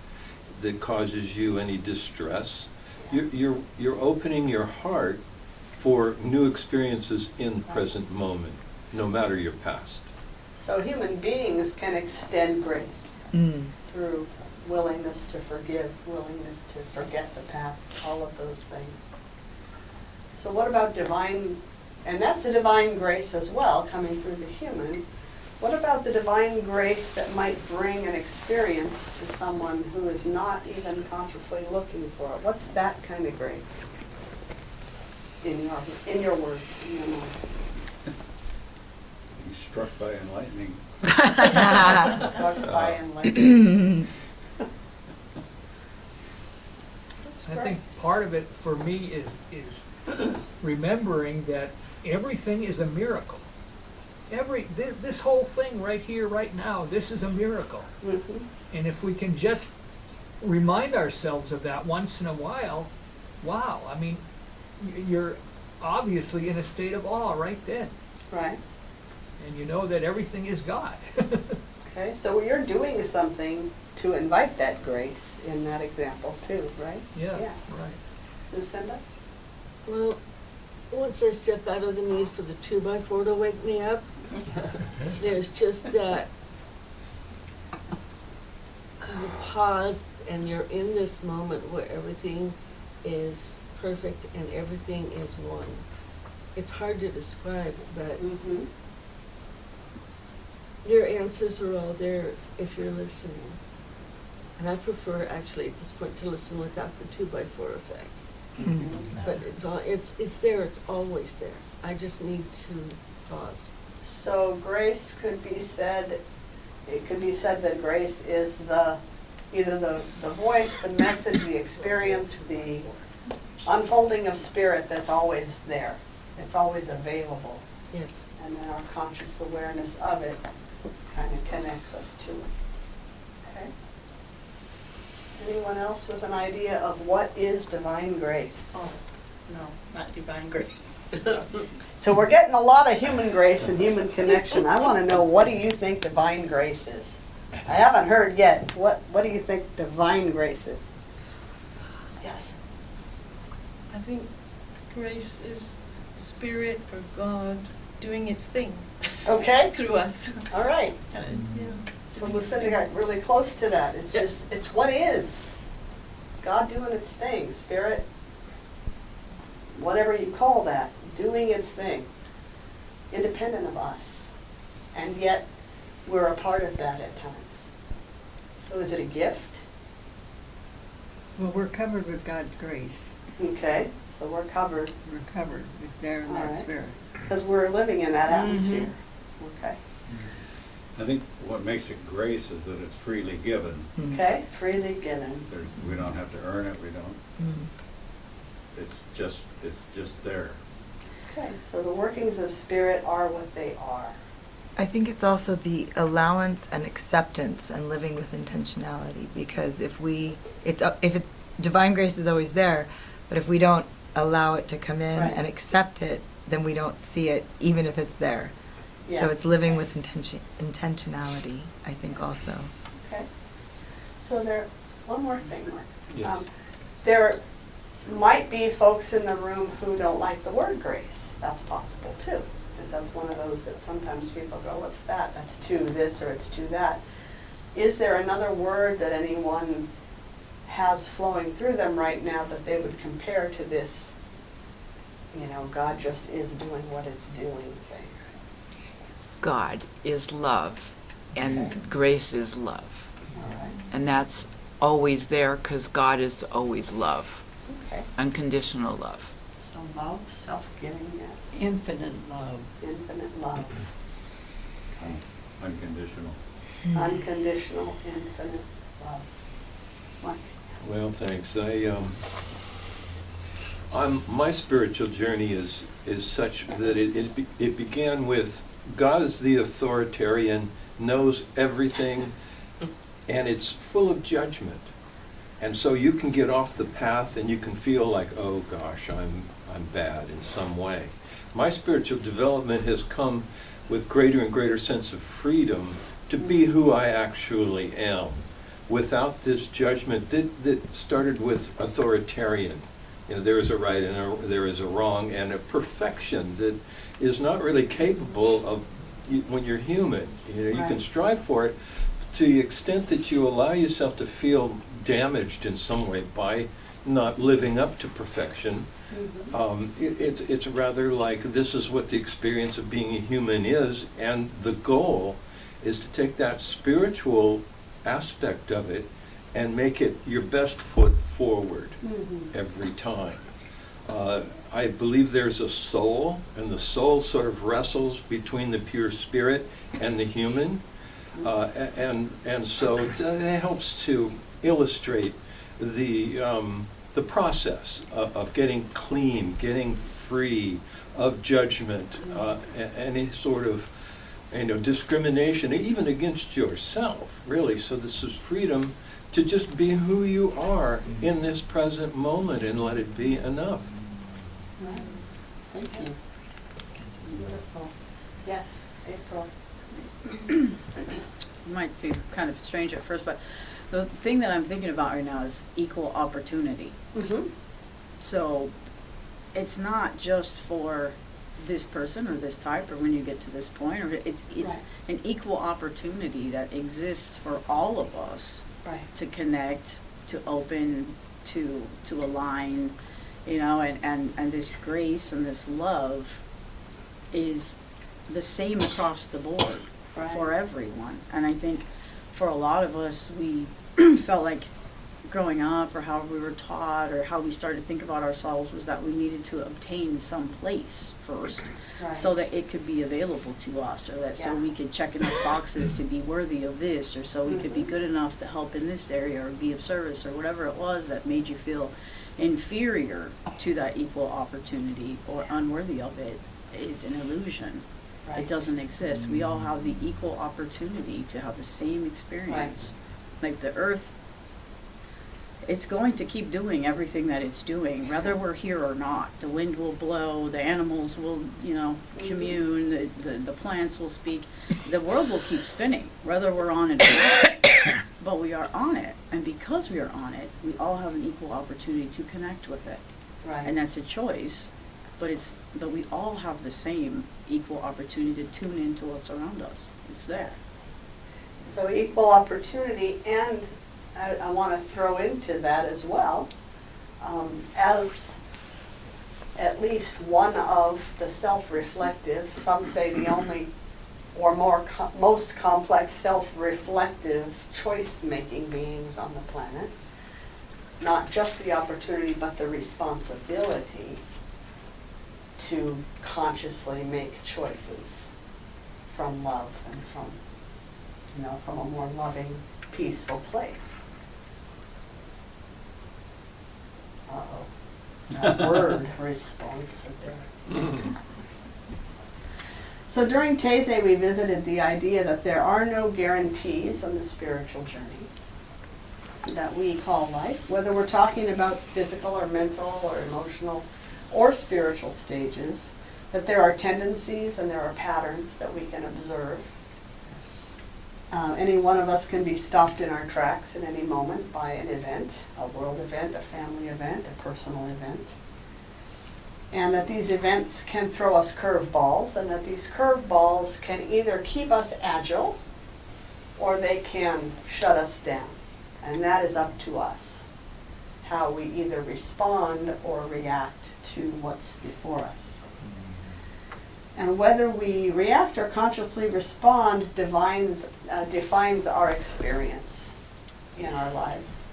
that causes you any distress. You're opening your heart for new experiences in the present moment, no matter your past. So human beings can extend grace through willingness to forgive, willingness to forget the past, all of those things. So what about divine, and that's a divine grace as well, coming through the human. What about the divine grace that might bring an experience to someone who is not even consciously looking for it? What's that kind of grace? In your words, in your mind. Be struck by enlightening. Struck by enlightenment. I think part of it for me is remembering that everything is a miracle. This whole thing right here, right now, this is a miracle. Mhm. And if we can just remind ourselves of that once in a while, wow, I mean, you're obviously in a state of awe right then. Right. And you know that everything is God. Okay, so you're doing something to invite that grace in that example too, right? Yeah, Yeah. right. Lucinda? Well, once I step out of the need for the 2x4 to wake me up, there's just that you pause and you're in this moment where everything is perfect and everything is one. It's hard to describe, but Mm-hmm. Your answers are all there if you're listening. And I prefer actually at this point to listen without the 2x4 effect. But it's there, it's always there. I just need to pause. So grace could be said, it could be said that grace is either the voice, the message, the experience, the unfolding of spirit that's always there. It's always available. Yes. And then our conscious awareness of it kind of connects us to it. Okay? Anyone else with an idea of what is divine grace? Oh, no, not divine grace. So we're getting a lot of human grace and human connection. I want to know, what do you think divine grace is? I haven't heard yet. What do you think divine grace is? Yes. I think grace is spirit or God doing its thing. Okay. Through us. All right. Yeah. So Lucinda got really close to that. It's just, it's what is. God doing its thing. Spirit, whatever you call that, doing its thing. Independent of us. And yet, we're a part of that at times. So is it a gift? Well, we're covered with God's grace. Okay, so we're covered. We're covered with there in All that right. spirit. Because we're living in that atmosphere. Okay. I think what makes it grace is that it's freely given. Okay, freely given. We don't have to earn it, we don't. It's just there. Okay, so the workings of spirit are what they are. I think it's also the allowance and acceptance and living with intentionality, because if divine grace is always there, but if we don't allow it to come in Right. and accept it, then we don't see it even if it's there. So Yeah. it's living with intentionality, I think also. Okay. So one more thing, Mark. Yes. There might be folks in the room who don't like the word grace. That's possible too. Because that's one of those that sometimes people go, what's that? That's to this or it's to that. Is there another word that anyone has flowing through them right now that they would compare to this, God just is doing what it's doing thing? God is love, and Okay. grace is love. All right. And that's always there because God is always love, Okay. unconditional love. So love, self-givingness, Infinite love. infinite love, Unconditional. unconditional, infinite love. Mark? Well, thanks. My spiritual journey is such that it began with God is the authoritarian, knows everything, and it's full of judgment. And so you can get off the path and you can feel like, oh gosh, I'm bad in some way. My spiritual development has come with greater and greater sense of freedom to be who I actually am, without this judgment that started with authoritarian. There is a right and there is a wrong, and a perfection that is not really capable of, when you're human. You can Right. strive for it to the extent that you allow yourself to feel damaged in some way by not living up to perfection. It's rather like this is what the experience of being a human is, and the goal is to take that spiritual aspect of it and make it your best foot forward every time. I believe there's a soul, and the soul sort of wrestles between the pure spirit and the human, and so it helps to illustrate the process of getting clean, getting free of judgment, any sort of discrimination, even against yourself, really. So this is freedom to just be who you are in this present moment and let it be enough. Right. Thank you. Beautiful. Yes, April. It might seem kind of strange at first, but the thing that I'm thinking about right now is equal opportunity. So it's not just for this person or this type or when you get to this point, or it's Right. an equal opportunity that exists for all of us to connect, to open, to align, and this grace and this love is the same across the board. for everyone. And I think for a lot of us, we felt like growing up or how we were taught or how we started to think about ourselves was that we needed to obtain some place first so that it could be available to us, or that so we could check enough boxes to be worthy of this, or so we could be good enough to help in this area or be of service, or whatever it was that made you feel inferior to that equal opportunity or unworthy of it is an illusion. It doesn't exist. We all have the equal opportunity to have the same experience. Like the earth, it's going to keep doing everything that it's doing, whether we're here or not. The wind will blow, the animals will, commune, the plants will speak. The world will keep spinning, whether we're on it or not. But we are on it, and because we are on it, we all have an equal opportunity to connect with it. And that's a choice, but we all have the same equal opportunity to tune into what's around us. It's there. So equal opportunity, and I want to throw into that as well, as at least one of the self-reflective, some say the only or most complex self-reflective choice-making beings on the planet, not just the opportunity but the responsibility to consciously make choices from love and from a more loving, peaceful place. Uh-oh. That word response there. So during Taizé, we visited the idea that there are no guarantees on the spiritual journey that we call life, whether we're talking about physical or mental or emotional or spiritual stages, that there are tendencies and there are patterns that we can observe. Any one of us can be stopped in our tracks at any moment by an event, a world event, a family event, a personal event. And that these events can throw us curveballs, and that these curveballs can either keep us agile or they can shut us down. And that is up to us, how we either respond or react to what's before us. And whether we react or consciously respond defines our experience in our lives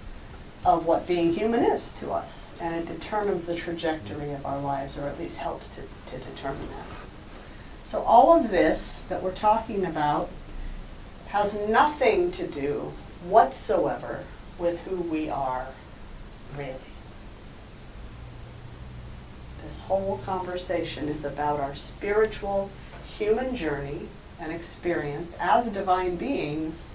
of what being human is to us. And it determines the trajectory of our lives, or at least helps to determine that. So all of this that we're talking about has nothing to do whatsoever with who we are really. This whole conversation is about our spiritual human journey and experience as divine beings,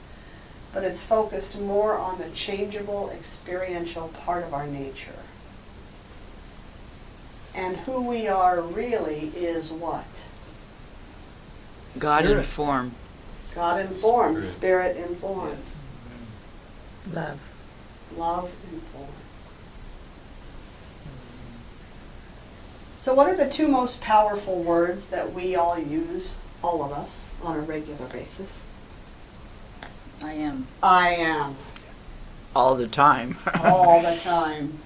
but it's focused more on the changeable experiential part of our nature. And who we are really is what? God informed. God informed, spirit informed. Love. Love informed. So what are the two most powerful words that we all use, all of us, on a regular basis? I am. I am. All the time. All the time.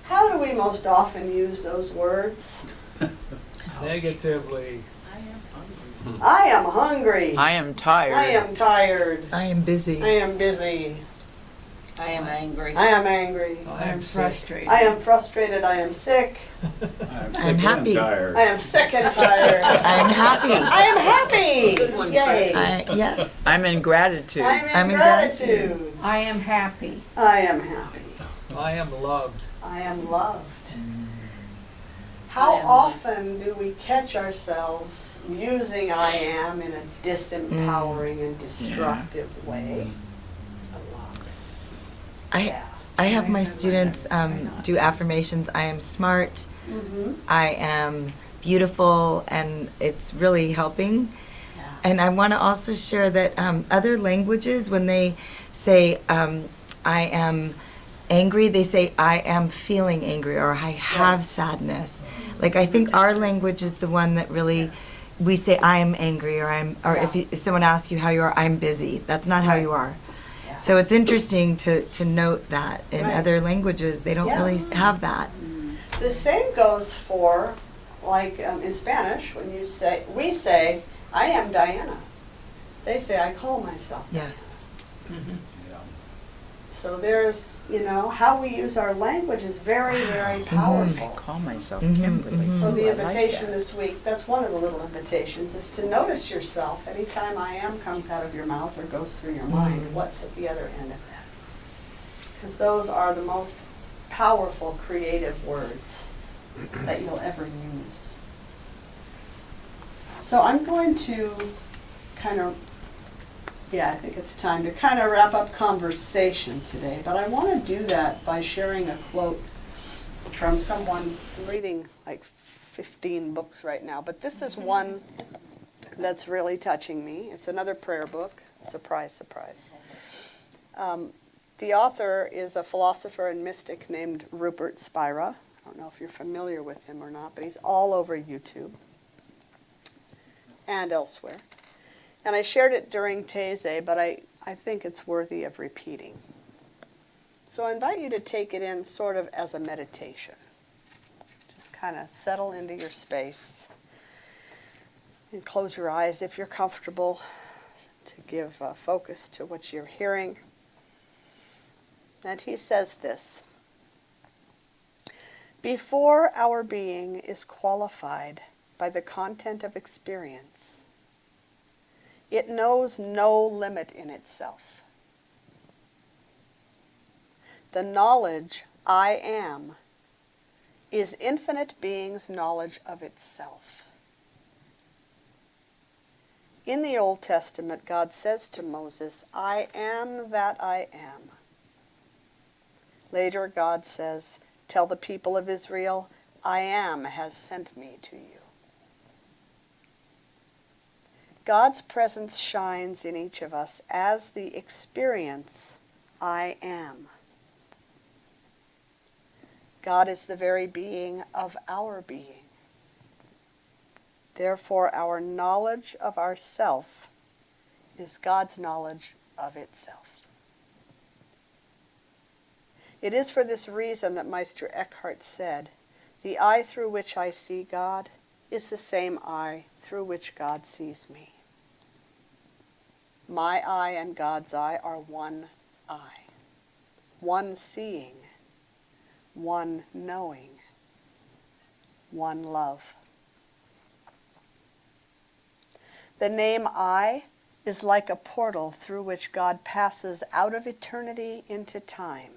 How do we most often use those words? Negatively. I am hungry. I am tired. I am tired. I am busy. I am busy. I am angry. I am angry. I am frustrated. I am frustrated. I am sick. I'm happy. I am sick and tired. I am happy. I am happy. Good one, Yay. Yes. I'm in gratitude. I'm in gratitude. I am happy. I am happy. I am loved. I am loved. How often do we catch ourselves using I am in a disempowering and destructive way? A lot. I have my students do affirmations. I am smart. Mm-hmm. I am beautiful, and it's really helping. Yeah. And I want to also share that other languages, when they say I am angry, they say I am feeling angry, or I have sadness. Like, I think our language is the one that really, we say I am angry, or if someone asks you how you are, I'm busy. That's not how you are. Yeah. So it's interesting to note that in other languages they don't really have that. The same goes for, like in Spanish, when we say, I am Diana. They say I call myself. Yes. So there's, how we use our language is very, very powerful. I call myself Mhm, Kimberly. mhm. So the Ooh, I like invitation that. this week, that's one of the little invitations, is to notice yourself anytime I am comes out of your mouth or goes through your mind, what's at the other end of that. Because those are the most powerful creative words that you'll ever use. So I'm going to I think it's time to kind of wrap up conversation today, but I want to do that by sharing a quote from someone. I'm reading like 15 books right now, but this is one that's really touching me. It's another prayer book. Surprise, surprise. The author is a philosopher and mystic named Rupert Spira. I don't know if you're familiar with him or not, but he's all over YouTube and elsewhere. And I shared it during Taizé, but I think it's worthy of repeating. So I invite you to take it in sort of as a meditation. Just kind of settle into your space and close your eyes if you're comfortable to give focus to what you're hearing. And he says this: before our being is qualified by the content of experience, it knows no limit in itself. The knowledge I am is infinite being's knowledge of itself. In the Old Testament, God says to Moses, I am that I am. Later, God says, tell the people of Israel, I am has sent me to you. God's presence shines in each of us as the experience I am. God is the very being of our being. Therefore, our knowledge of ourself is God's knowledge of itself. It is for this reason that Meister Eckhart said, the eye through which I see God is the same eye through which God sees me. My eye and God's eye are one eye, one seeing, one knowing, one love. The name I is like a portal through which God passes out of eternity into time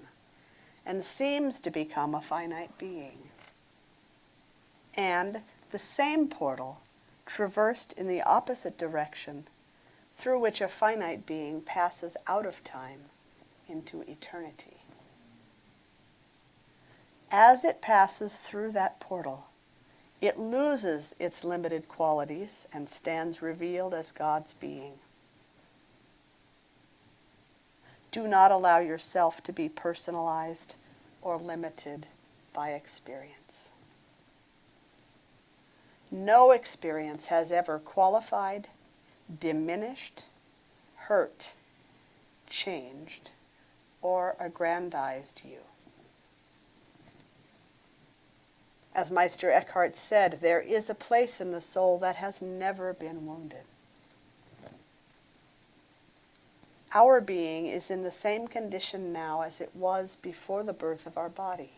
and seems to become a finite being. And the same portal, traversed in the opposite direction, through which a finite being passes out of time into eternity. As it passes through that portal, it loses its limited qualities and stands revealed as God's being. Do not allow yourself to be personalized or limited by experience. No experience has ever qualified, diminished, hurt, changed, or aggrandized you. As Meister Eckhart said, there is a place in the soul that has never been wounded. Our being is in the same condition now as it was before the birth of our body,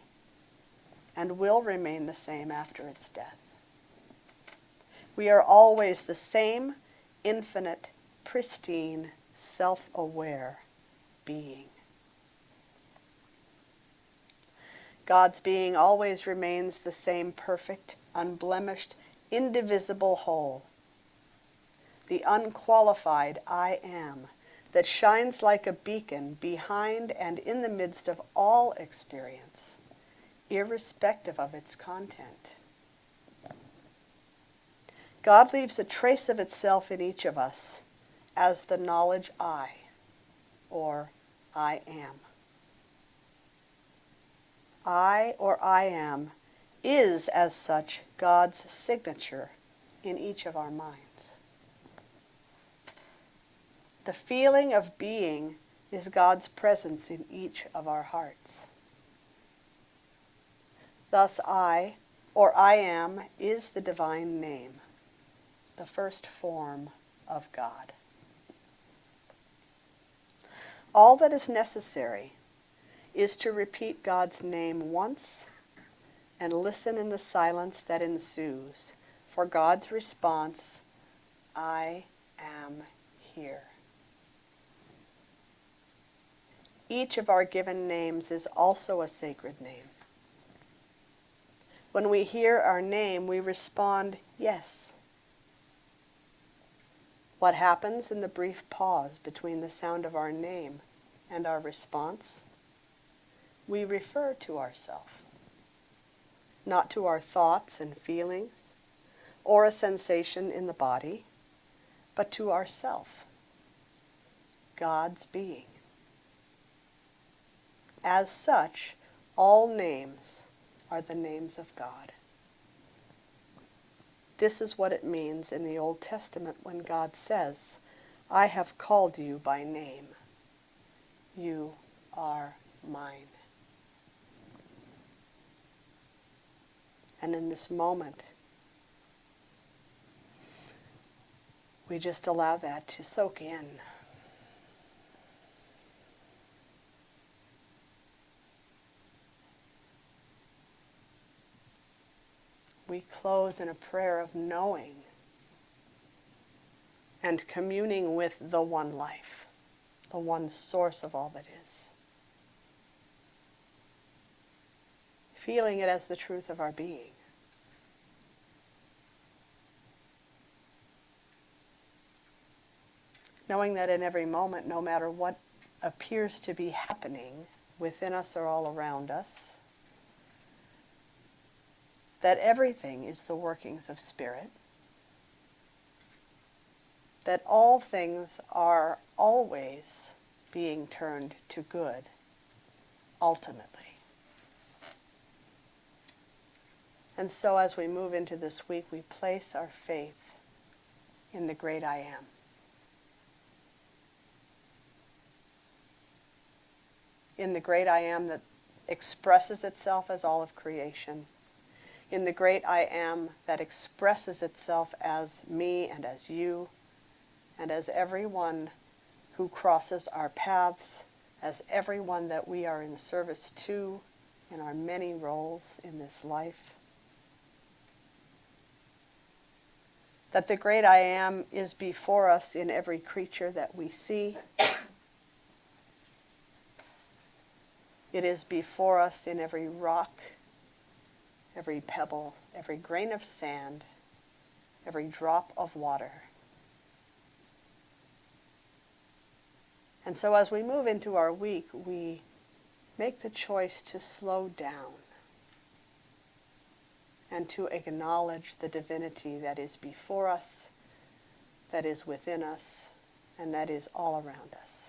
and will remain the same after its death. We are always the same infinite, pristine, self-aware being. God's being always remains the same perfect, unblemished, indivisible whole. The unqualified I am that shines like a beacon behind and in the midst of all experience, irrespective of its content. God leaves a trace of itself in each of us as the knowledge I, or I am. I, or I am, is as such God's signature in each of our minds. The feeling of being is God's presence in each of our hearts. Thus I, or I am, is the divine name, the first form of God. All that is necessary is to repeat God's name once and listen in the silence that ensues for God's response, I am here. Each of our given names is also a sacred name. When we hear our name, we respond, yes. What happens in the brief pause between the sound of our name and our response? We refer to ourselves, not to our thoughts and feelings or a sensation in the body, but to ourself, God's being. As such, all names are the names of God. This is what it means in the Old Testament when God says, I have called you by name. You are mine. And in this moment, we just allow that to soak in. We close in a prayer of knowing and communing with the one life, the one source of all that is. Feeling it as the truth of our being. Knowing that in every moment, no matter what appears to be happening within us or all around us, that everything is the workings of Spirit, that all things are always being turned to good, ultimately. And so as we move into this week, we place our faith in the great I Am. In the great I Am that expresses itself as all of creation. In the great I Am that expresses itself as me and as you, and as everyone who crosses our paths, as everyone that we are in service to in our many roles in this life. That the great I Am is before us in every creature that we see. It is before us in every rock, every pebble, every grain of sand, every drop of water. And so as we move into our week, we make the choice to slow down and to acknowledge the divinity that is before us, that is within us, and that is all around us.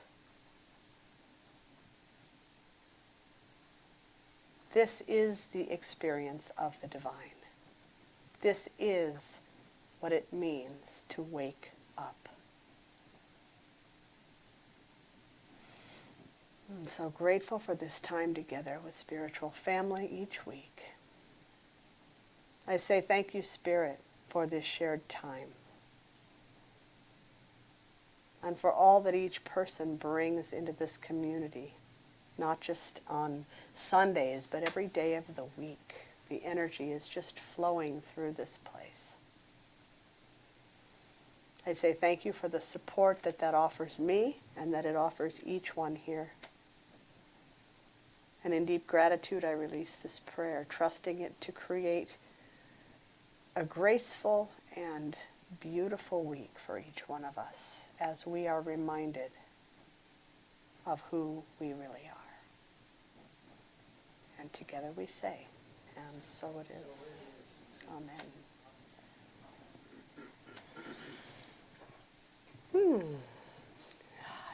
This is the experience of the divine. This is what it means to wake up. I'm so grateful for this time together with spiritual family each week. I say thank you, Spirit, for this shared time. And for all that each person brings into this community. Not just on Sundays, but every day of the week. The energy is just flowing through this place. I say thank you for the support that offers me and that it offers each one here. And in deep gratitude, I release this prayer, trusting it to create a graceful and beautiful week for each one of us as we are reminded of who we really are. And together we say, and so it is. Amen.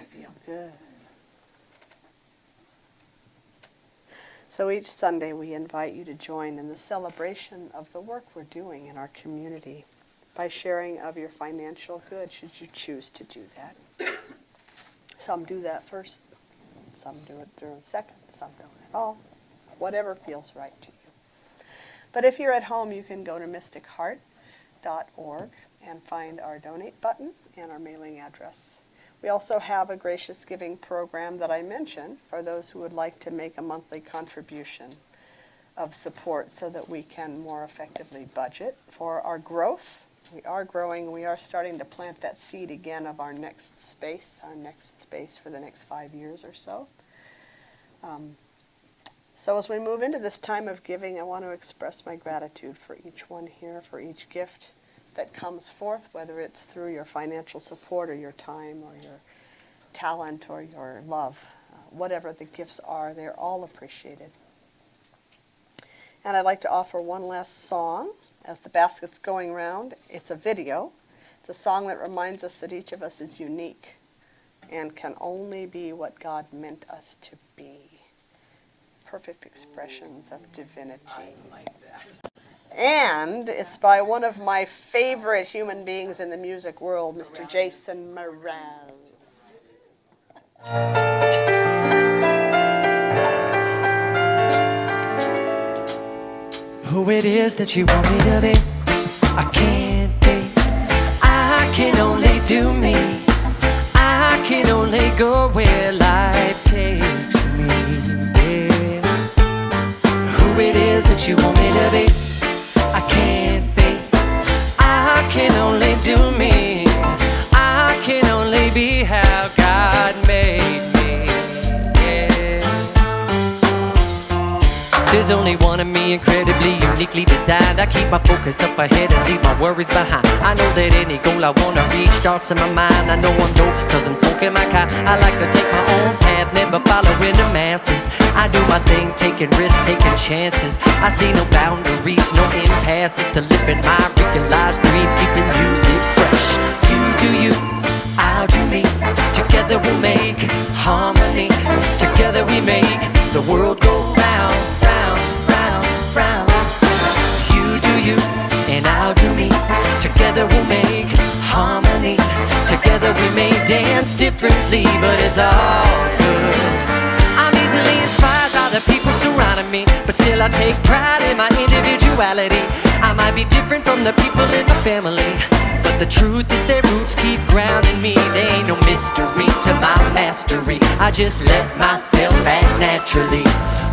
I feel good. So each Sunday we invite you to join in the celebration of the work we're doing in our community by sharing of your financial good, should you choose to do that. Some do that first, some do it during second, some don't at all. Whatever feels right to you. But if you're at home, you can go to mysticheart.org and find our donate button and our mailing address. We also have a gracious giving program that I mentioned for those who would like to make a monthly contribution of support so that we can more effectively budget for our growth. We are growing. We are starting to plant that seed again of our next space for the next 5 years or so. So as we move into this time of giving, I want to express my gratitude for each one here, for each gift that comes forth, whether it's through your financial support or your time or your talent or your love. Whatever the gifts are, they're all appreciated. And I'd like to offer one last song as the basket's going round. It's a video. It's a song that reminds us that each of us is unique and can only be what God meant us to be. Perfect expressions of divinity. I like that. And it's by one of my favorite human beings in the music world, Mr. Jason Mraz. Who it is that you want me to be, I can't be. I can only do me. I can only go where life takes me. Yeah. Who it is that you want me to be, I can't be. I can only do me. I can only be how God made me. Yeah. There's only one of me, incredibly, uniquely designed. I keep my focus up ahead and leave my worries behind. I know that any goal I wanna reach starts in my mind. I know I'm dope cause I'm smoking my kind. I like to take my own path, never following the masses. I do my thing, taking risks, taking chances. I see no boundaries, no impasses to living my realized dream, keeping music fresh. You do you, I'll do me. Together we'll make harmony. Together we make the world go round, round, round, round. You do you, and I'll do me. Together we'll make harmony. Together we may dance differently, but it's all good. I'm easily inspired by the people surrounding me, but still I take pride in my individuality. I might be different from the people in my family, but the truth is their roots keep grounding me. There ain't no mystery to my mastery. I just let myself act naturally.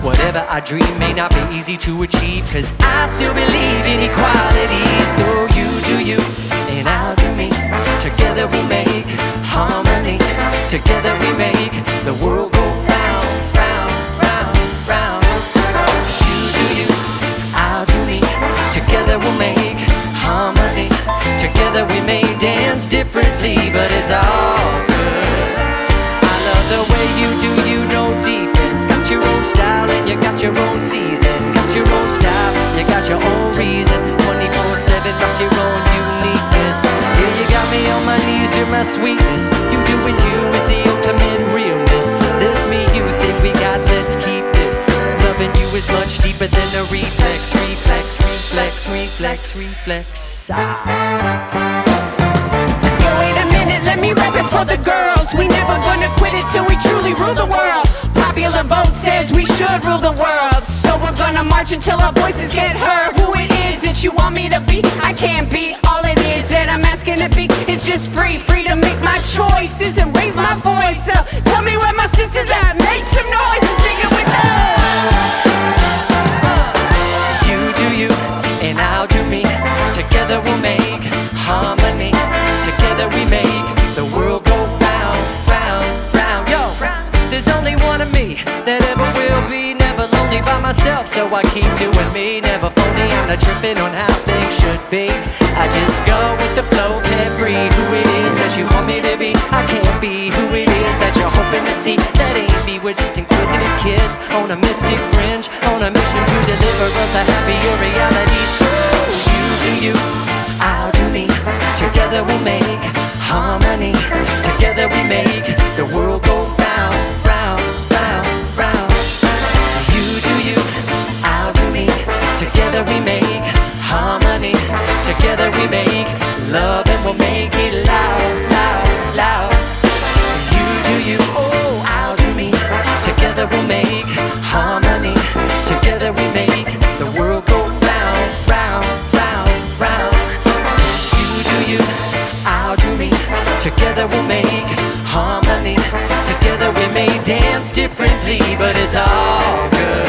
Whatever I dream may not be easy to achieve, cause I still believe in equality. So you do you, and I'll do me. Together we make harmony. Together we make the world go round, round, round, round. You do you, I'll do me. Together we'll make harmony. Together we may dance differently, but it's all good. I love the way you do you, no defense. Got your own style and you got your own season. Got your own style, you got your own reason. 24/7, rock your own uniqueness. Yeah, you got me on my knees, you're my sweetness. You doing you is the ultimate realness. This me you think we got, let's keep this. Loving you is much deeper than a reflex. Reflex, reflex, reflex, reflex. Wait a minute, let me rap it for the girls. We never gonna quit it till we truly rule the world. Popular vote says we should rule the world, so we're gonna march until our voices get heard. Who it is that you want me to be, I can't be. All it is that I'm asking to be is just free to make my choices and raise my voice. So tell me where my sisters at, make some noise and sing it with us. You do you, and I'll do me. Together we'll make harmony. Together we make the world go round, round, round. Yo, there's only one of me that ever will be. Never lonely by myself, so I keep doing me. Never phony, I'm not tripping on how things should be. I just go with the flow, carefree. Who it is that you want me to be, I can't be. Who it is that you're hoping to see, that ain't me. We're just inquisitive kids on a mystic fringe, on a mission to deliver us a happier reality. So you do you, I'll do me. Together we'll make harmony. Together we make the world go round, round, round, round. You do you, I'll do me. Together we make harmony. Together we make love and we'll make it loud, loud, loud. You do you, oh, I'll do me. Together we'll make harmony. Together we make the world go round, round, round, round. You do you, I'll do me. Together we'll make harmony. dance differently, but it's all good.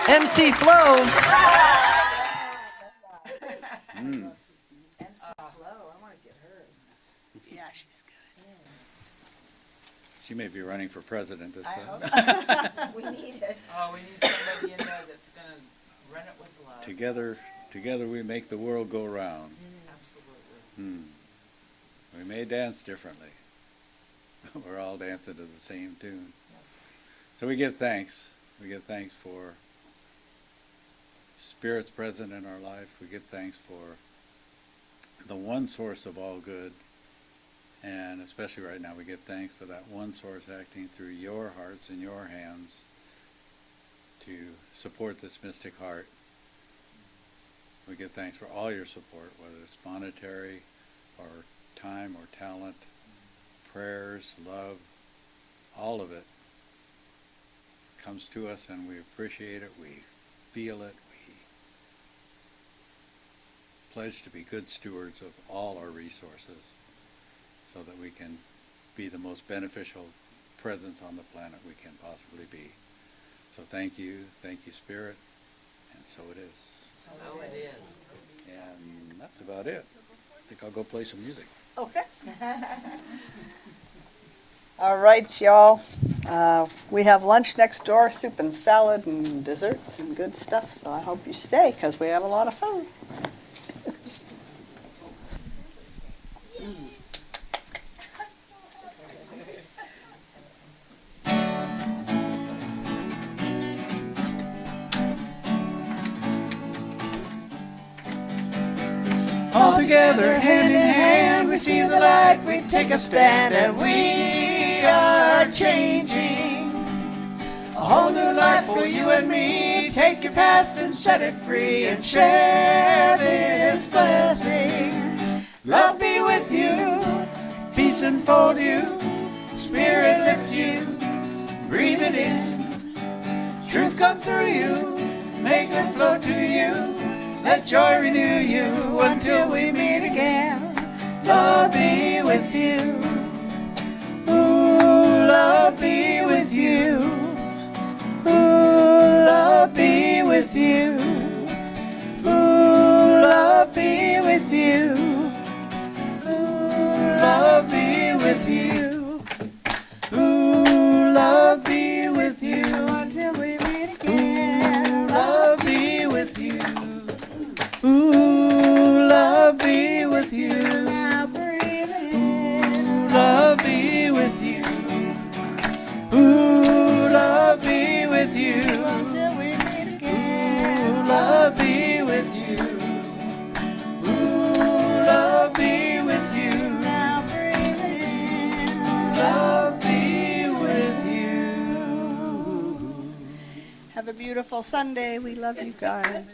MC Flo. Yeah, she's good. She may be running for president this time. We need it. Oh, we need somebody in there that's gonna run it with love. Together we make the world go round. Absolutely. We may dance differently, but we're all dancing to the same tune. So we give thanks. We give thanks for Spirit's present in our life. We give thanks for the one source of all good. And especially right now, we give thanks for that one source acting through your hearts and your hands to support this mystic heart. We give thanks for all your support, whether it's monetary or time or talent, prayers, love, all of it comes to us, and we appreciate it, we feel it, we pledge to be good stewards of all our resources so that we can be the most beneficial presence on the planet we can possibly be. So thank you, Spirit, and so it is. So it is. And that's about it. I think I'll go play some music. Okay. All right, y'all. We have lunch next door, soup and salad and desserts and good stuff, so I hope you stay because we have a lot of food. All together, hand in hand, we see the light, we take a stand, and we are changing. A whole new life for you and me. Take your past and set it free, and share this blessing. Love be with you, peace enfold you, Spirit lift you, breathe it in. Truth come through you, make it flow to you. Let joy renew you until we meet again. Love be with you. Ooh, love be with you. Ooh, love be with you. Ooh, love be with you. Ooh, love be with you. Ooh, love be with you until we meet again. Love be with you. Ooh, love be with you. Now breathe it in. Ooh, love be with you. Ooh, love be with you. Until we meet again. Ooh, love be with you. Ooh, love be with you. Now breathe it in. Love be with you. Have a beautiful Sunday. We love you guys.